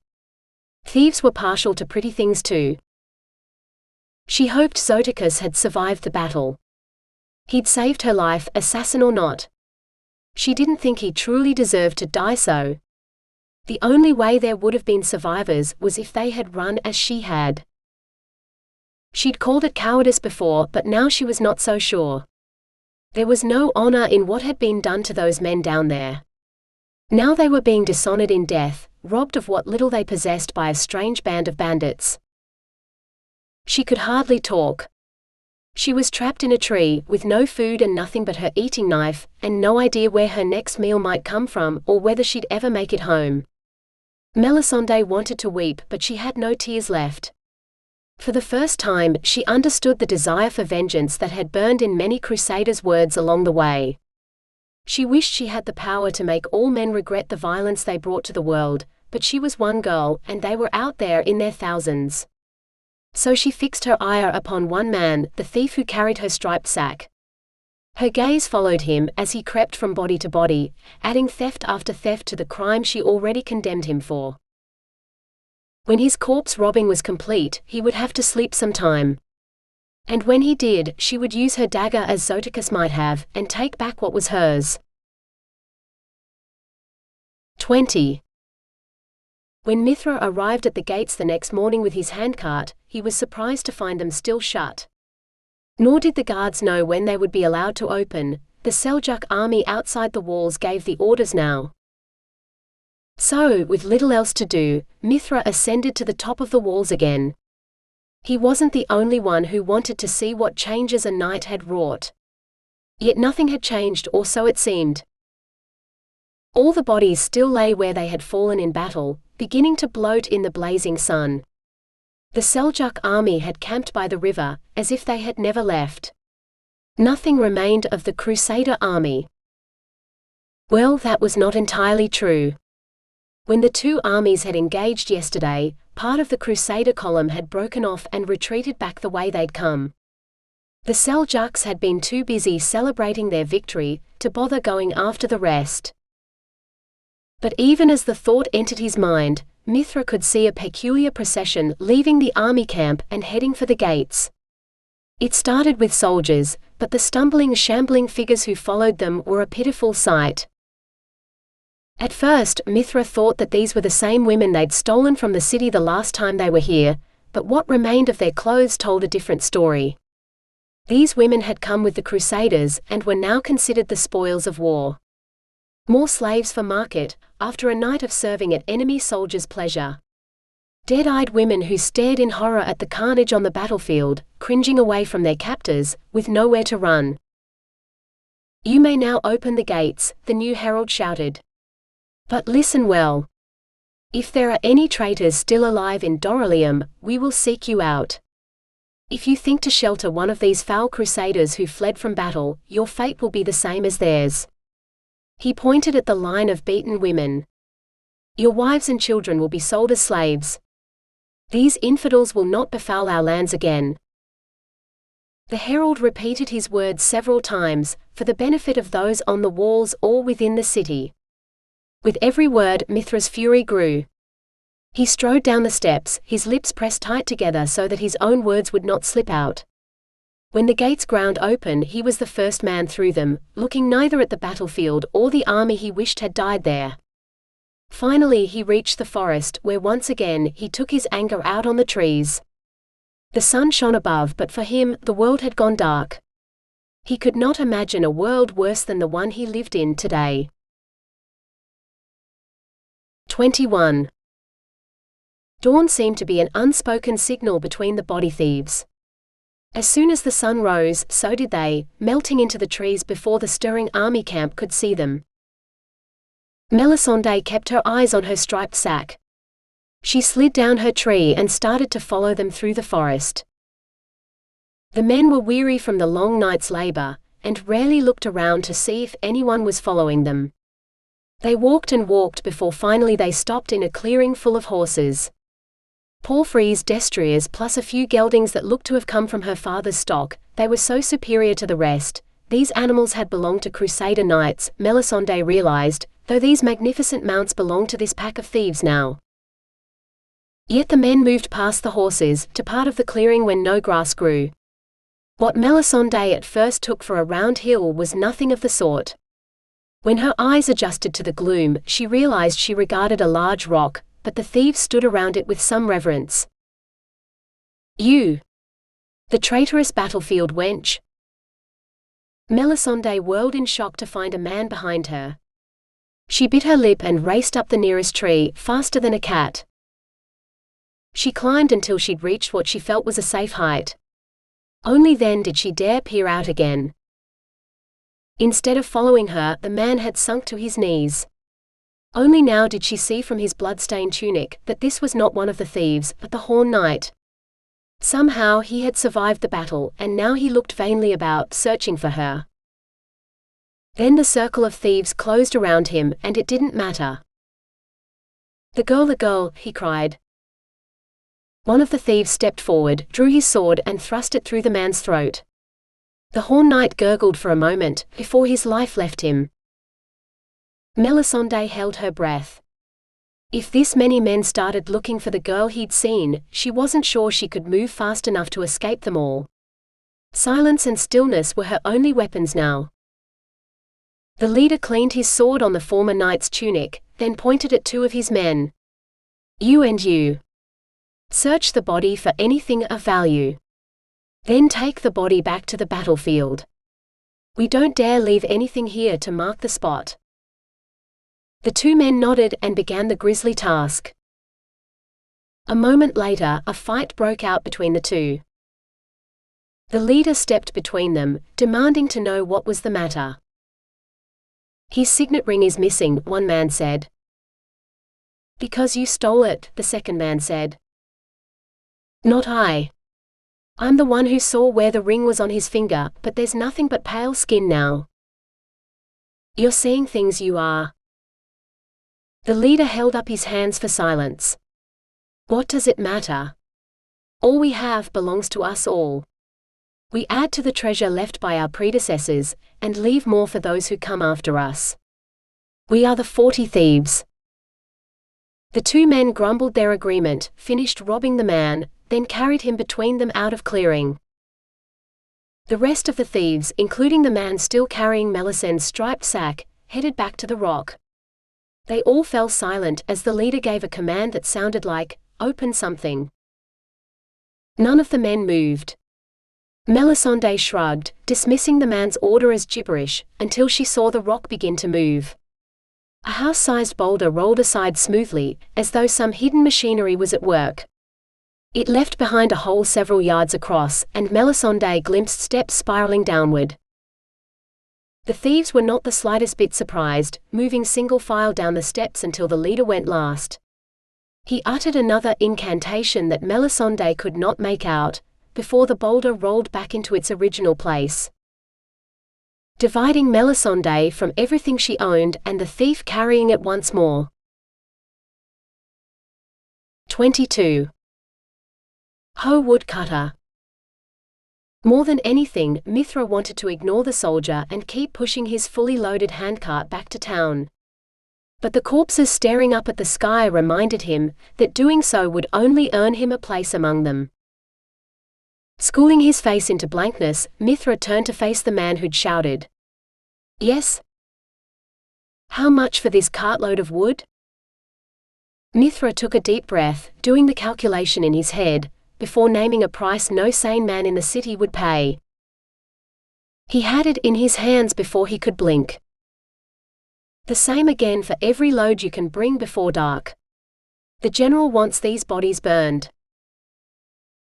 Thieves were partial to pretty things too. She hoped Zoticus had survived the battle. He'd saved her life, assassin or not. She didn't think he truly deserved to die so. The only way there would have been survivors was if they had run as she had. She'd called it cowardice before, but now she was not so sure. There was no honor in what had been done to those men down there. Now they were being dishonored in death, robbed of what little they possessed by a strange band of bandits. She could hardly talk. She was trapped in a tree, with no food and nothing but her eating knife, and no idea where her next meal might come from or whether she'd ever make it home. Melisende wanted to weep, but she had no tears left. For the first time, she understood the desire for vengeance that had burned in many Crusaders' words along the way. She wished she had the power to make all men regret the violence they brought to the world, but she was one girl, and they were out there in their thousands. So she fixed her ire upon one man, the thief who carried her striped sack. Her gaze followed him as he crept from body to body, adding theft after theft to the crime she already condemned him for. When his corpse robbing was complete, he would have to sleep some time. And when he did, she would use her dagger as Zoticus might have, and take back what was hers. 20. When Mithra arrived at the gates the next morning with his handcart, he was surprised to find them still shut. Nor did the guards know when they would be allowed to open. The Seljuk army outside the walls gave the orders now. So, with little else to do, Mithra ascended to the top of the walls again. He wasn't the only one who wanted to see what changes a night had wrought. Yet nothing had changed, or so it seemed. All the bodies still lay where they had fallen in battle, beginning to bloat in the blazing sun. The Seljuk army had camped by the river, as if they had never left. Nothing remained of the Crusader army. Well, that was not entirely true. When the two armies had engaged yesterday, part of the Crusader column had broken off and retreated back the way they'd come. The Seljuks had been too busy celebrating their victory to bother going after the rest. But even as the thought entered his mind, Mithra could see a peculiar procession leaving the army camp and heading for the gates. It started with soldiers, but the stumbling, shambling figures who followed them were a pitiful sight. At first, Mithra thought that these were the same women they'd stolen from the city the last time they were here, but what remained of their clothes told a different story. These women had come with the Crusaders and were now considered the spoils of war. More slaves for market, after a night of serving at enemy soldiers' pleasure. Dead-eyed women who stared in horror at the carnage on the battlefield, cringing away from their captors, with nowhere to run. "You may now open the gates," the new herald shouted. "But listen well. If there are any traitors still alive in Doralium, we will seek you out. If you think to shelter one of these foul crusaders who fled from battle, your fate will be the same as theirs." He pointed at the line of beaten women. "Your wives and children will be sold as slaves. These infidels will not befoul our lands again." The herald repeated his words several times, for the benefit of those on the walls or within the city. With every word, Mithra's fury grew. He strode down the steps, his lips pressed tight together so that his own words would not slip out. When the gates ground open, he was the first man through them, looking neither at the battlefield or the army he wished had died there. Finally he reached the forest, where once again he took his anger out on the trees. The sun shone above, but for him, the world had gone dark. He could not imagine a world worse than the one he lived in today. 21. Dawn seemed to be an unspoken signal between the body thieves. As soon as the sun rose, so did they, melting into the trees before the stirring army camp could see them. Melisende kept her eyes on her striped sack. She slid down her tree and started to follow them through the forest. The men were weary from the long night's labor, and rarely looked around to see if anyone was following them. They walked and walked before finally they stopped in a clearing full of horses. Porphyry's destriers plus a few geldings that looked to have come from her father's stock, they were so superior to the rest. These animals had belonged to Crusader knights, Melisende realized, though these magnificent mounts belonged to this pack of thieves now. Yet the men moved past the horses, to part of the clearing when no grass grew. What Melisende at first took for a round hill was nothing of the sort. When her eyes adjusted to the gloom, she realized she regarded a large rock, but the thieves stood around it with some reverence. "You! The traitorous battlefield wench!" Melisende whirled in shock to find a man behind her. She bit her lip and raced up the nearest tree, faster than a cat. She climbed until she'd reached what she felt was a safe height. Only then did she dare peer out again. Instead of following her, the man had sunk to his knees. Only now did she see from his blood-stained tunic that this was not one of the thieves, but the Horn Knight. Somehow he had survived the battle, and now he looked vainly about, searching for her. Then the circle of thieves closed around him, and it didn't matter. the girl," he cried. One of the thieves stepped forward, drew his sword and thrust it through the man's throat. The Horn Knight gurgled for a moment, before his life left him. Melisende held her breath. If this many men started looking for the girl he'd seen, she wasn't sure she could move fast enough to escape them all. Silence and stillness were her only weapons now. The leader cleaned his sword on the former knight's tunic, then pointed at two of his men. "You and you. Search the body for anything of value. Then take the body back to the battlefield. We don't dare leave anything here to mark the spot." The two men nodded and began the grisly task. A moment later, a fight broke out between the two. The leader stepped between them, demanding to know what was the matter. "His signet ring is missing," one man said. "Because you stole it," the second man said. "Not I. I'm the one who saw where the ring was on his finger, but there's nothing but pale skin now." "You're seeing things, you are." The leader held up his hands for silence. "What does it matter? All we have belongs to us all. We add to the treasure left by our predecessors, and leave more for those who come after us. We are the 40 Thieves." The two men grumbled their agreement, finished robbing the man, then carried him between them out of clearing. The rest of the thieves, including the man still carrying Melisende's striped sack, headed back to the rock. They all fell silent as the leader gave a command that sounded like, "Open something." None of the men moved. Melisende shrugged, dismissing the man's order as gibberish, until she saw the rock begin to move. A house-sized boulder rolled aside smoothly, as though some hidden machinery was at work. It left behind a hole several yards across, and Melisende glimpsed steps spiraling downward. The thieves were not the slightest bit surprised, moving single file down the steps until the leader went last. He uttered another incantation that Melisende could not make out, before the boulder rolled back into its original place, dividing Melisende from everything she owned and the thief carrying it once more. 22. Ho woodcutter. More than anything, Mithra wanted to ignore the soldier and keep pushing his fully loaded handcart back to town. But the corpses staring up at the sky reminded him that doing so would only earn him a place among them. Schooling his face into blankness, Mithra turned to face the man who'd shouted, "Yes? How much for this cartload of wood?" Mithra took a deep breath, doing the calculation in his head, before naming a price no sane man in the city would pay. He had it in his hands before he could blink. "The same again for every load you can bring before dark. The general wants these bodies burned."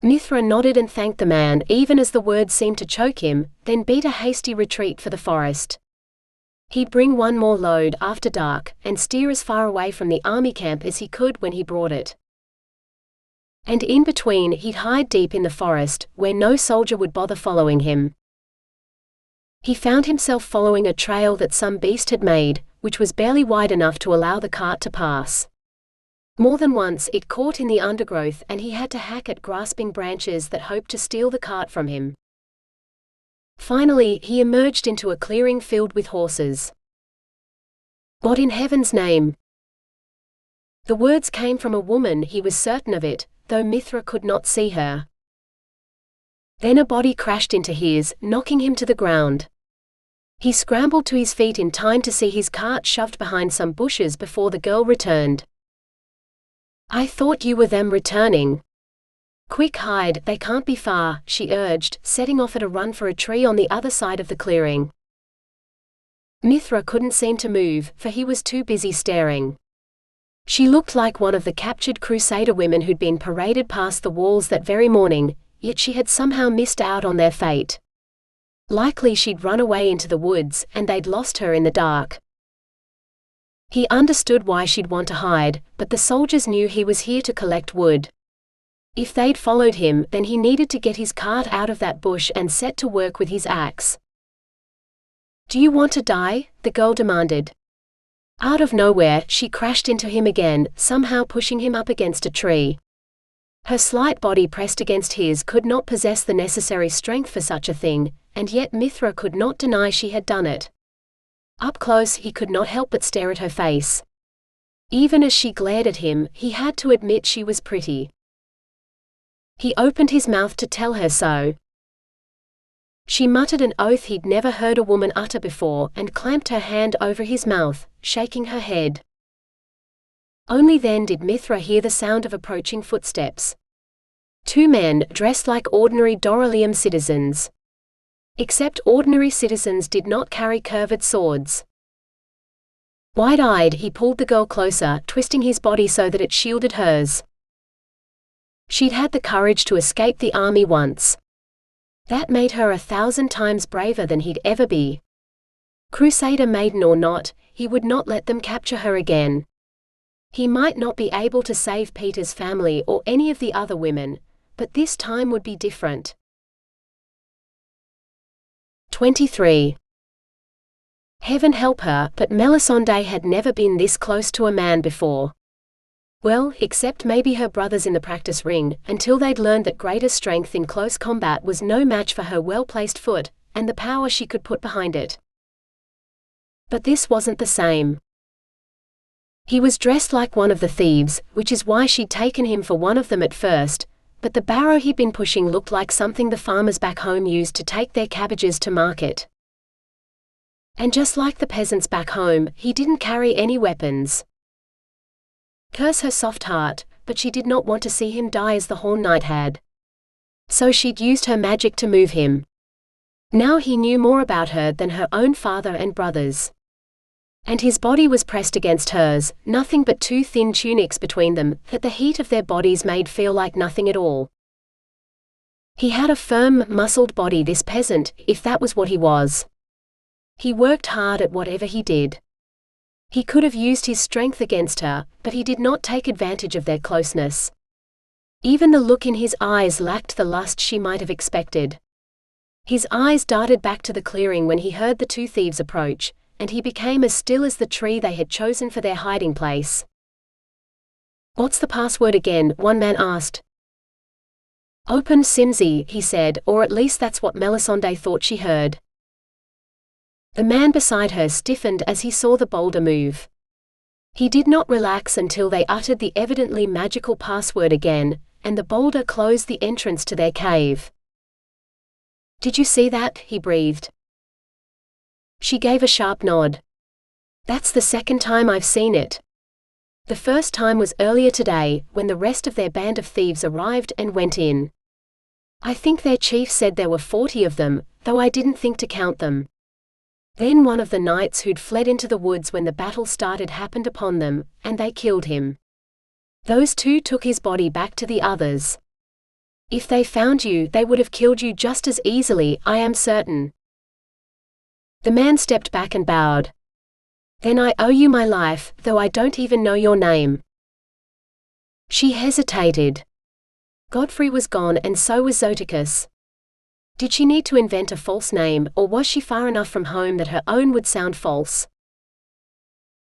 Mithra nodded and thanked the man even as the words seemed to choke him, then beat a hasty retreat for the forest. He'd bring one more load after dark, and steer as far away from the army camp as he could when he brought it. And in between he'd hide deep in the forest, where no soldier would bother following him. He found himself following a trail that some beast had made, which was barely wide enough to allow the cart to pass. More than once it caught in the undergrowth and he had to hack at grasping branches that hoped to steal the cart from him. Finally, he emerged into a clearing filled with horses. "What in heaven's name?" The words came from a woman, he was certain of it, though Mithra could not see her. Then a body crashed into his, knocking him to the ground. He scrambled to his feet in time to see his cart shoved behind some bushes before the girl returned. "I thought you were them returning." "Quick, hide, they can't be far," she urged, setting off at a run for a tree on the other side of the clearing. Mithra couldn't seem to move, for he was too busy staring. She looked like one of the captured Crusader women who'd been paraded past the walls that very morning, yet she had somehow missed out on their fate. Likely she'd run away into the woods, and they'd lost her in the dark. He understood why she'd want to hide, but the soldiers knew he was here to collect wood. If they'd followed him, then he needed to get his cart out of that bush and set to work with his axe. "Do you want to die?" the girl demanded. Out of nowhere, she crashed into him again, somehow pushing him up against a tree. Her slight body pressed against his could not possess the necessary strength for such a thing, and yet Mithra could not deny she had done it. Up close, he could not help but stare at her face. Even as she glared at him, he had to admit she was pretty. He opened his mouth to tell her so. She muttered an oath he'd never heard a woman utter before and clamped her hand over his mouth, shaking her head. Only then did Mithra hear the sound of approaching footsteps. Two men, dressed like ordinary Doralium citizens. Except ordinary citizens did not carry curved swords. Wide-eyed, he pulled the girl closer, twisting his body so that it shielded hers. She'd had the courage to escape the army once. That made her 1,000 times braver than he'd ever be. Crusader maiden or not, he would not let them capture her again. He might not be able to save Peter's family or any of the other women, but this time would be different. 23. Heaven help her, but Melisende had never been this close to a man before. Well, except maybe her brothers in the practice ring, until they'd learned that greater strength in close combat was no match for her well-placed foot, and the power she could put behind it. But this wasn't the same. He was dressed like one of the thieves, which is why she'd taken him for one of them at first, but the barrow he'd been pushing looked like something the farmers back home used to take their cabbages to market. And just like the peasants back home, he didn't carry any weapons. Curse her soft heart, but she did not want to see him die as the Horn Knight had. So she'd used her magic to move him. Now he knew more about her than her own father and brothers. And his body was pressed against hers, nothing but two thin tunics between them, that the heat of their bodies made feel like nothing at all. He had a firm, muscled body, this peasant, if that was what he was. He worked hard at whatever he did. He could have used his strength against her, but he did not take advantage of their closeness. Even the look in his eyes lacked the lust she might have expected. His eyes darted back to the clearing when he heard the two thieves approach, and he became as still as the tree they had chosen for their hiding place. "What's the password again?" one man asked. "Open Simsy," he said, or at least that's what Melisende thought she heard. The man beside her stiffened as he saw the boulder move. He did not relax until they uttered the evidently magical password again, and the boulder closed the entrance to their cave. "Did you see that?" he breathed. She gave a sharp nod. "That's the second time I've seen it. The first time was earlier today, when the rest of their band of thieves arrived and went in. I think their chief said there were 40 of them, though I didn't think to count them. Then one of the knights who'd fled into the woods when the battle started happened upon them, and they killed him. Those two took his body back to the others. If they found you, they would have killed you just as easily, I am certain." The man stepped back and bowed. "Then I owe you my life, though I don't even know your name." She hesitated. Godfrey was gone and so was Zoticus. Did she need to invent a false name, or was she far enough from home that her own would sound false?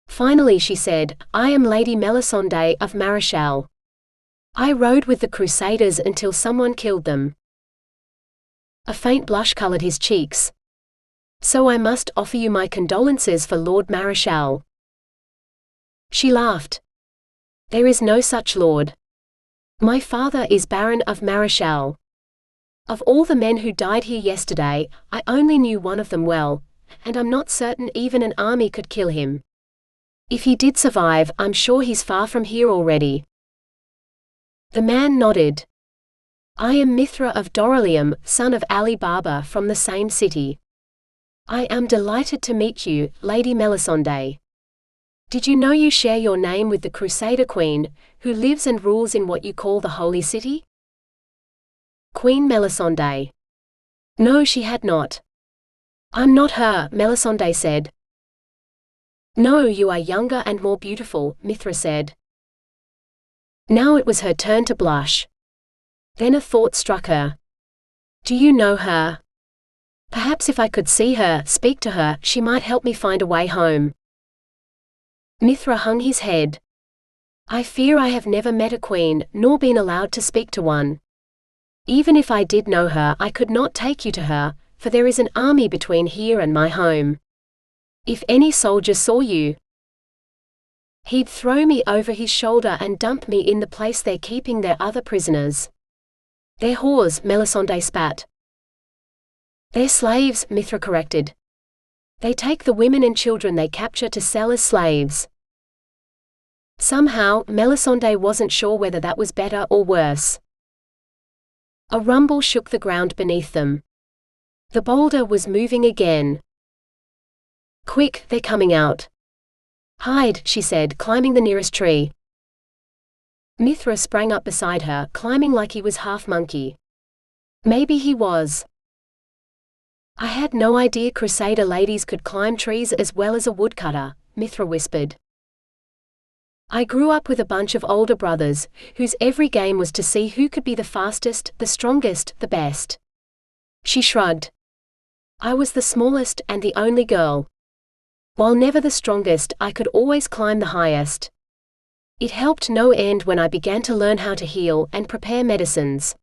Finally she said, "I am Lady Melisende of Marischal. I rode with the Crusaders until someone killed them." A faint blush colored his cheeks. "So I must offer you my condolences for Lord Marischal." She laughed. "There is no such lord. My father is Baron of Marischal. Of all the men who died here yesterday, I only knew one of them well, and I'm not certain even an army could kill him. If he did survive, I'm sure he's far from here already." The man nodded. "I am Mithra of Doralium, son of Ali Baba from the same city. I am delighted to meet you, Lady Melisende. Did you know you share your name with the Crusader Queen, who lives and rules in what you call the Holy City?" Queen Melisende. No, she had not. "I'm not her," Melisende said. "No, you are younger and more beautiful," Mithra said. Now it was her turn to blush. Then a thought struck her. "Do you know her? Perhaps if I could see her, speak to her, she might help me find a way home." Mithra hung his head. I fear I have never met a queen, nor been allowed to speak to one. Even if I did know her, I could not take you to her, for there is an army between here and my home. If any soldier saw you, he'd throw me over his shoulder and dump me in the place they're keeping their other prisoners. They're whores, Melisende spat. They're slaves, Mithra corrected. They take the women and children they capture to sell as slaves. Somehow, Melisende wasn't sure whether that was better or worse. A rumble shook the ground beneath them. The boulder was moving again. Quick, they're coming out. Hide, she said, climbing the nearest tree. Mithra sprang up beside her, climbing like he was half monkey. Maybe he was. I had no idea Crusader ladies could climb trees as well as a woodcutter, Mithra whispered. I grew up with a bunch of older brothers, whose every game was to see who could be the fastest, the strongest, the best. She shrugged. I was the smallest and the only girl. While never the strongest, I could always climb the highest. It helped no end when I began to learn how to heal and prepare medicines.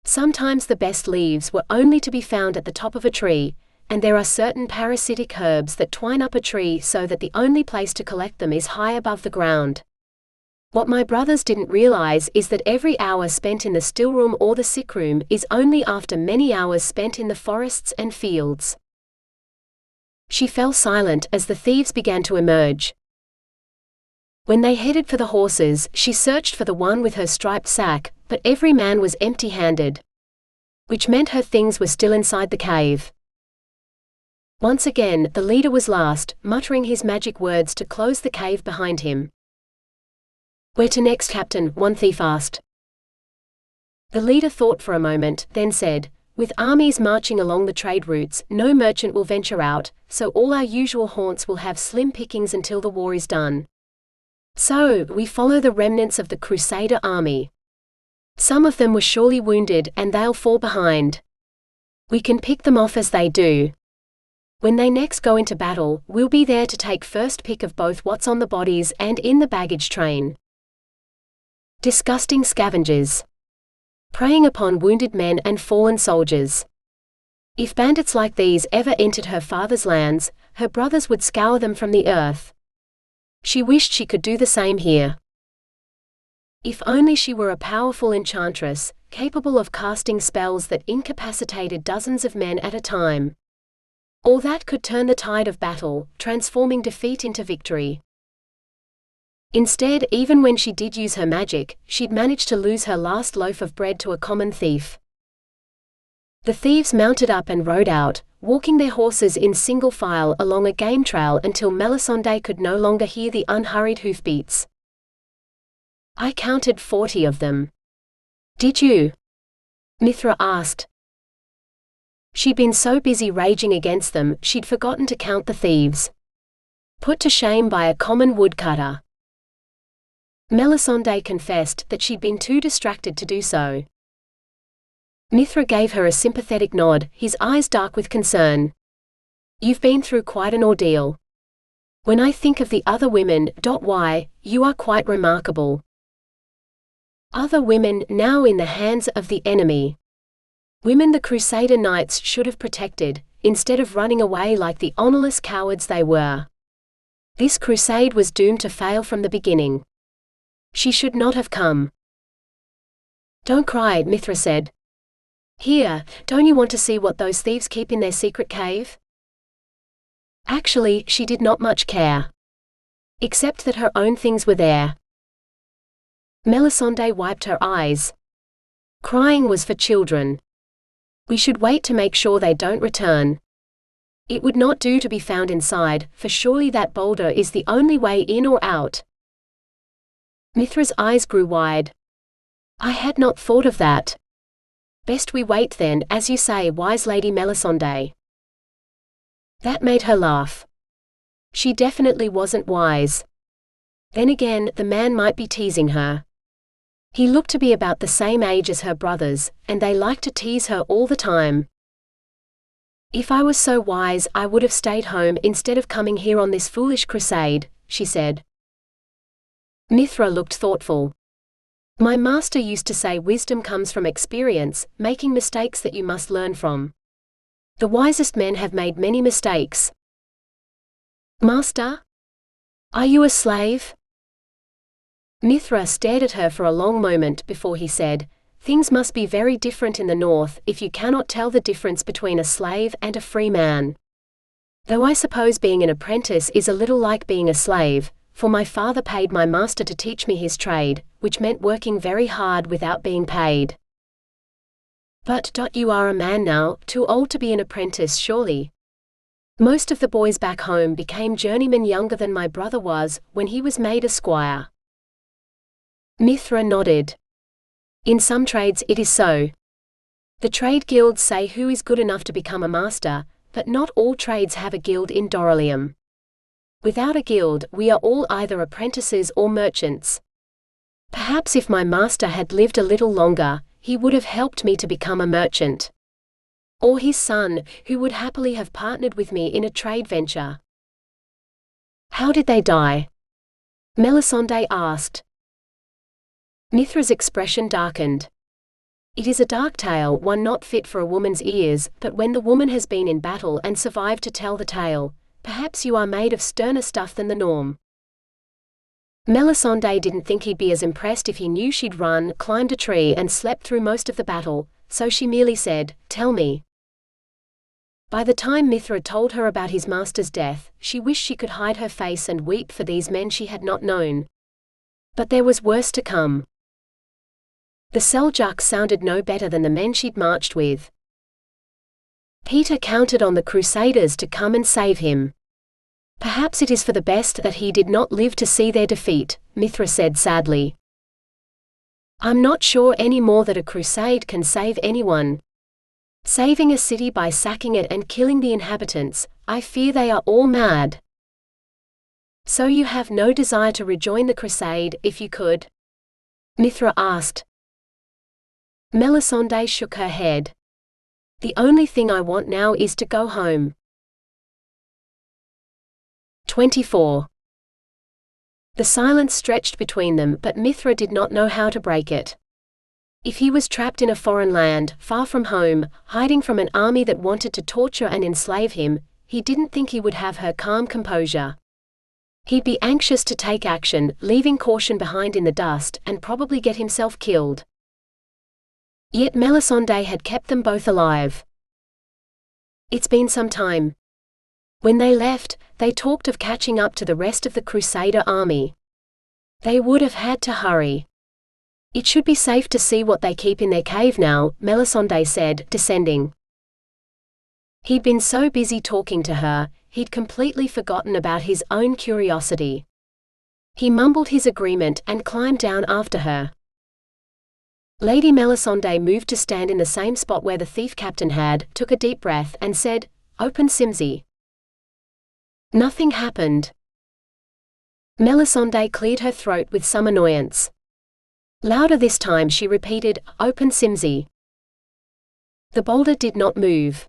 Sometimes the best leaves were only to be found at the top of a tree, and there are certain parasitic herbs that twine up a tree so that the only place to collect them is high above the ground. What my brothers didn't realize is that every hour spent in the still room or the sick room is only after many hours spent in the forests and fields. She fell silent as the thieves began to emerge. When they headed for the horses, she searched for the one with her striped sack, but every man was empty-handed, which meant her things were still inside the cave. Once again, the leader was last, muttering his magic words to close the cave behind him. Where to next, Captain? One thief asked. The leader thought for a moment, then said, with armies marching along the trade routes, no merchant will venture out, so all our usual haunts will have slim pickings until the war is done. So, we follow the remnants of the Crusader army. Some of them were surely wounded, and they'll fall behind. We can pick them off as they do. When they next go into battle, we'll be there to take first pick of both what's on the bodies and in the baggage train. Disgusting scavengers. Preying upon wounded men and fallen soldiers. If bandits like these ever entered her father's lands, her brothers would scour them from the earth. She wished she could do the same here. If only she were a powerful enchantress, capable of casting spells that incapacitated dozens of men at a time. Or that could turn the tide of battle, transforming defeat into victory. Instead, even when she did use her magic, she'd managed to lose her last loaf of bread to a common thief. The thieves mounted up and rode out, walking their horses in single file along a game trail until Melisende could no longer hear the unhurried hoofbeats. I counted 40 of them. Did you? Mithra asked. She'd been so busy raging against them, she'd forgotten to count the thieves. Put to shame by a common woodcutter. Melisende confessed that she'd been too distracted to do so. Mithra gave her a sympathetic nod, his eyes dark with concern. You've been through quite an ordeal. When I think of the other women, you are quite remarkable. Other women now in the hands of the enemy. Women the Crusader knights should have protected, instead of running away like the honorless cowards they were. This crusade was doomed to fail from the beginning. She should not have come. Don't cry, Mithra said. Here, don't you want to see what those thieves keep in their secret cave? Actually, she did not much care. Except that her own things were there. Melisende wiped her eyes. Crying was for children. We should wait to make sure they don't return. It would not do to be found inside, for surely that boulder is the only way in or out. Mithra's eyes grew wide. I had not thought of that. Best we wait then, as you say, wise Lady Melisende. That made her laugh. She definitely wasn't wise. Then again, the man might be teasing her. He looked to be about the same age as her brothers, and they liked to tease her all the time. If I was so wise, I would have stayed home instead of coming here on this foolish crusade, she said. Mithra looked thoughtful. My master used to say wisdom comes from experience, making mistakes that you must learn from. The wisest men have made many mistakes. Master? Are you a slave? Mithra stared at her for a long moment before he said, Things must be very different in the north if you cannot tell the difference between a slave and a free man. Though I suppose being an apprentice is a little like being a slave, for my father paid my master to teach me his trade, which meant working very hard without being paid. But you are a man now, too old to be an apprentice surely. Most of the boys back home became journeymen younger than my brother was, when he was made a squire. Mithra nodded. In some trades it is so. The trade guilds say who is good enough to become a master, but not all trades have a guild in Doralium. Without a guild, we are all either apprentices or merchants. Perhaps if my master had lived a little longer, he would have helped me to become a merchant. Or his son, who would happily have partnered with me in a trade venture. How did they die? Melisende asked. Mithra's expression darkened. It is a dark tale, one not fit for a woman's ears, but when the woman has been in battle and survived to tell the tale, perhaps you are made of sterner stuff than the norm. Melisende didn't think he'd be as impressed if he knew she'd run, climbed a tree and slept through most of the battle, so she merely said, Tell me. By the time Mithra told her about his master's death, she wished she could hide her face and weep for these men she had not known. But there was worse to come. The Seljuks sounded no better than the men she'd marched with. Peter counted on the Crusaders to come and save him. Perhaps it is for the best that he did not live to see their defeat, Mithra said sadly. I'm not sure any more that a crusade can save anyone. Saving a city by sacking it and killing the inhabitants, I fear they are all mad. So you have no desire to rejoin the crusade, if you could? Mithra asked. Melisende shook her head. The only thing I want now is to go home. 24. The silence stretched between them, but Mithra did not know how to break it. If he was trapped in a foreign land, far from home, hiding from an army that wanted to torture and enslave him, he didn't think he would have her calm composure. He'd be anxious to take action, leaving caution behind in the dust, and probably get himself killed. Yet Melisende had kept them both alive. It's been some time. When they left, they talked of catching up to the rest of the Crusader army. They would have had to hurry. It should be safe to see what they keep in their cave now, Melisende said, descending. He'd been so busy talking to her, he'd completely forgotten about his own curiosity. He mumbled his agreement and climbed down after her. Lady Melisende moved to stand in the same spot where the thief captain had, took a deep breath and said, Open Simsy. Nothing happened. Melisende cleared her throat with some annoyance. Louder this time she repeated, Open Simsy. The boulder did not move.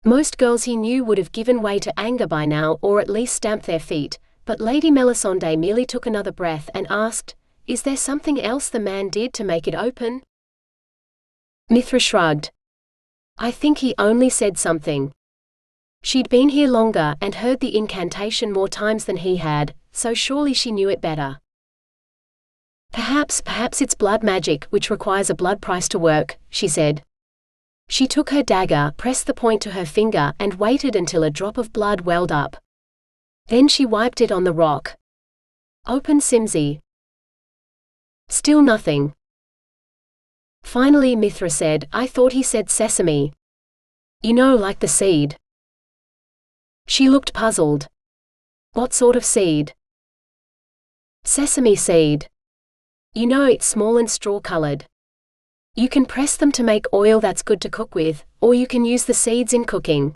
Most girls he knew would have given way to anger by now or at least stamped their feet, but Lady Melisende merely took another breath and asked, Is there something else the man did to make it open? Mithra shrugged. I think he only said something. She'd been here longer and heard the incantation more times than he had, so surely she knew it better. Perhaps it's blood magic which requires a blood price to work, she said. She took her dagger, pressed the point to her finger and waited until a drop of blood welled up. Then she wiped it on the rock. Open Simsy. Still nothing. Finally Mithra said, I thought he said sesame. You know, like the seed. She looked puzzled. What sort of seed? Sesame seed. You know, it's small and straw-colored. You can press them to make oil that's good to cook with, or you can use the seeds in cooking.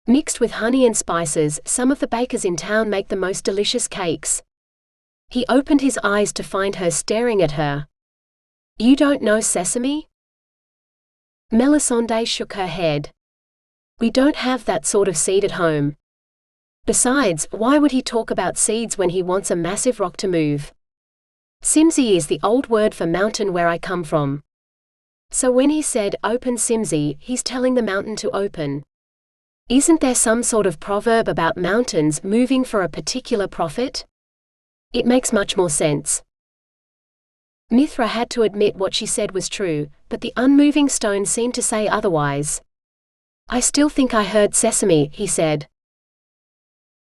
Mixed with honey and spices, some of the bakers in town make the most delicious cakes. He opened his eyes to find her staring at her. You don't know sesame? Melisende shook her head. We don't have that sort of seed at home. Besides, why would he talk about seeds when he wants a massive rock to move? Simsy is the old word for mountain where I come from. So when he said, "Open Simsy," he's telling the mountain to open. Isn't there some sort of proverb about mountains moving for a particular profit? It makes much more sense. Mithra had to admit what she said was true, but the unmoving stone seemed to say otherwise. "I still think I heard sesame," he said.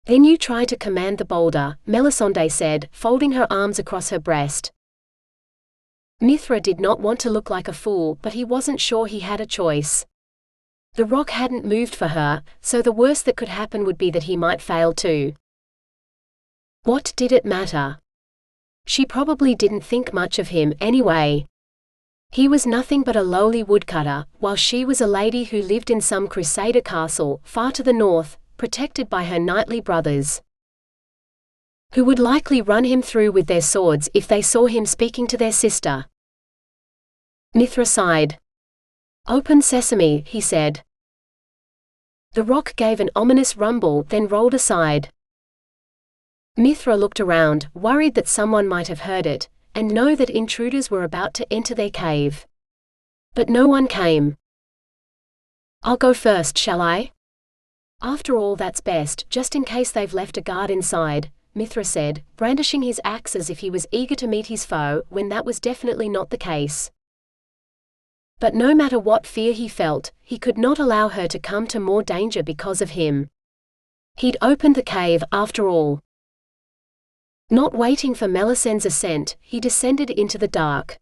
"Then you try to command the boulder," Melisende said, folding her arms across her breast. Mithra did not want to look like a fool, but he wasn't sure he had a choice. The rock hadn't moved for her, so the worst that could happen would be that he might fail too. What did it matter? She probably didn't think much of him anyway. He was nothing but a lowly woodcutter, while she was a lady who lived in some Crusader castle, far to the north, protected by her knightly brothers, who would likely run him through with their swords if they saw him speaking to their sister. Mithra sighed. "Open sesame," he said. The rock gave an ominous rumble, then rolled aside. Mithra looked around, worried that someone might have heard it, and know that intruders were about to enter their cave. But no one came. "I'll go first, shall I?" "After all, that's best, just in case they've left a guard inside," Mithra said, brandishing his axe as if he was eager to meet his foe, when that was definitely not the case. But no matter what fear he felt, he could not allow her to come to more danger because of him. He'd opened the cave, after all. Not waiting for Melisende's ascent, he descended into the dark.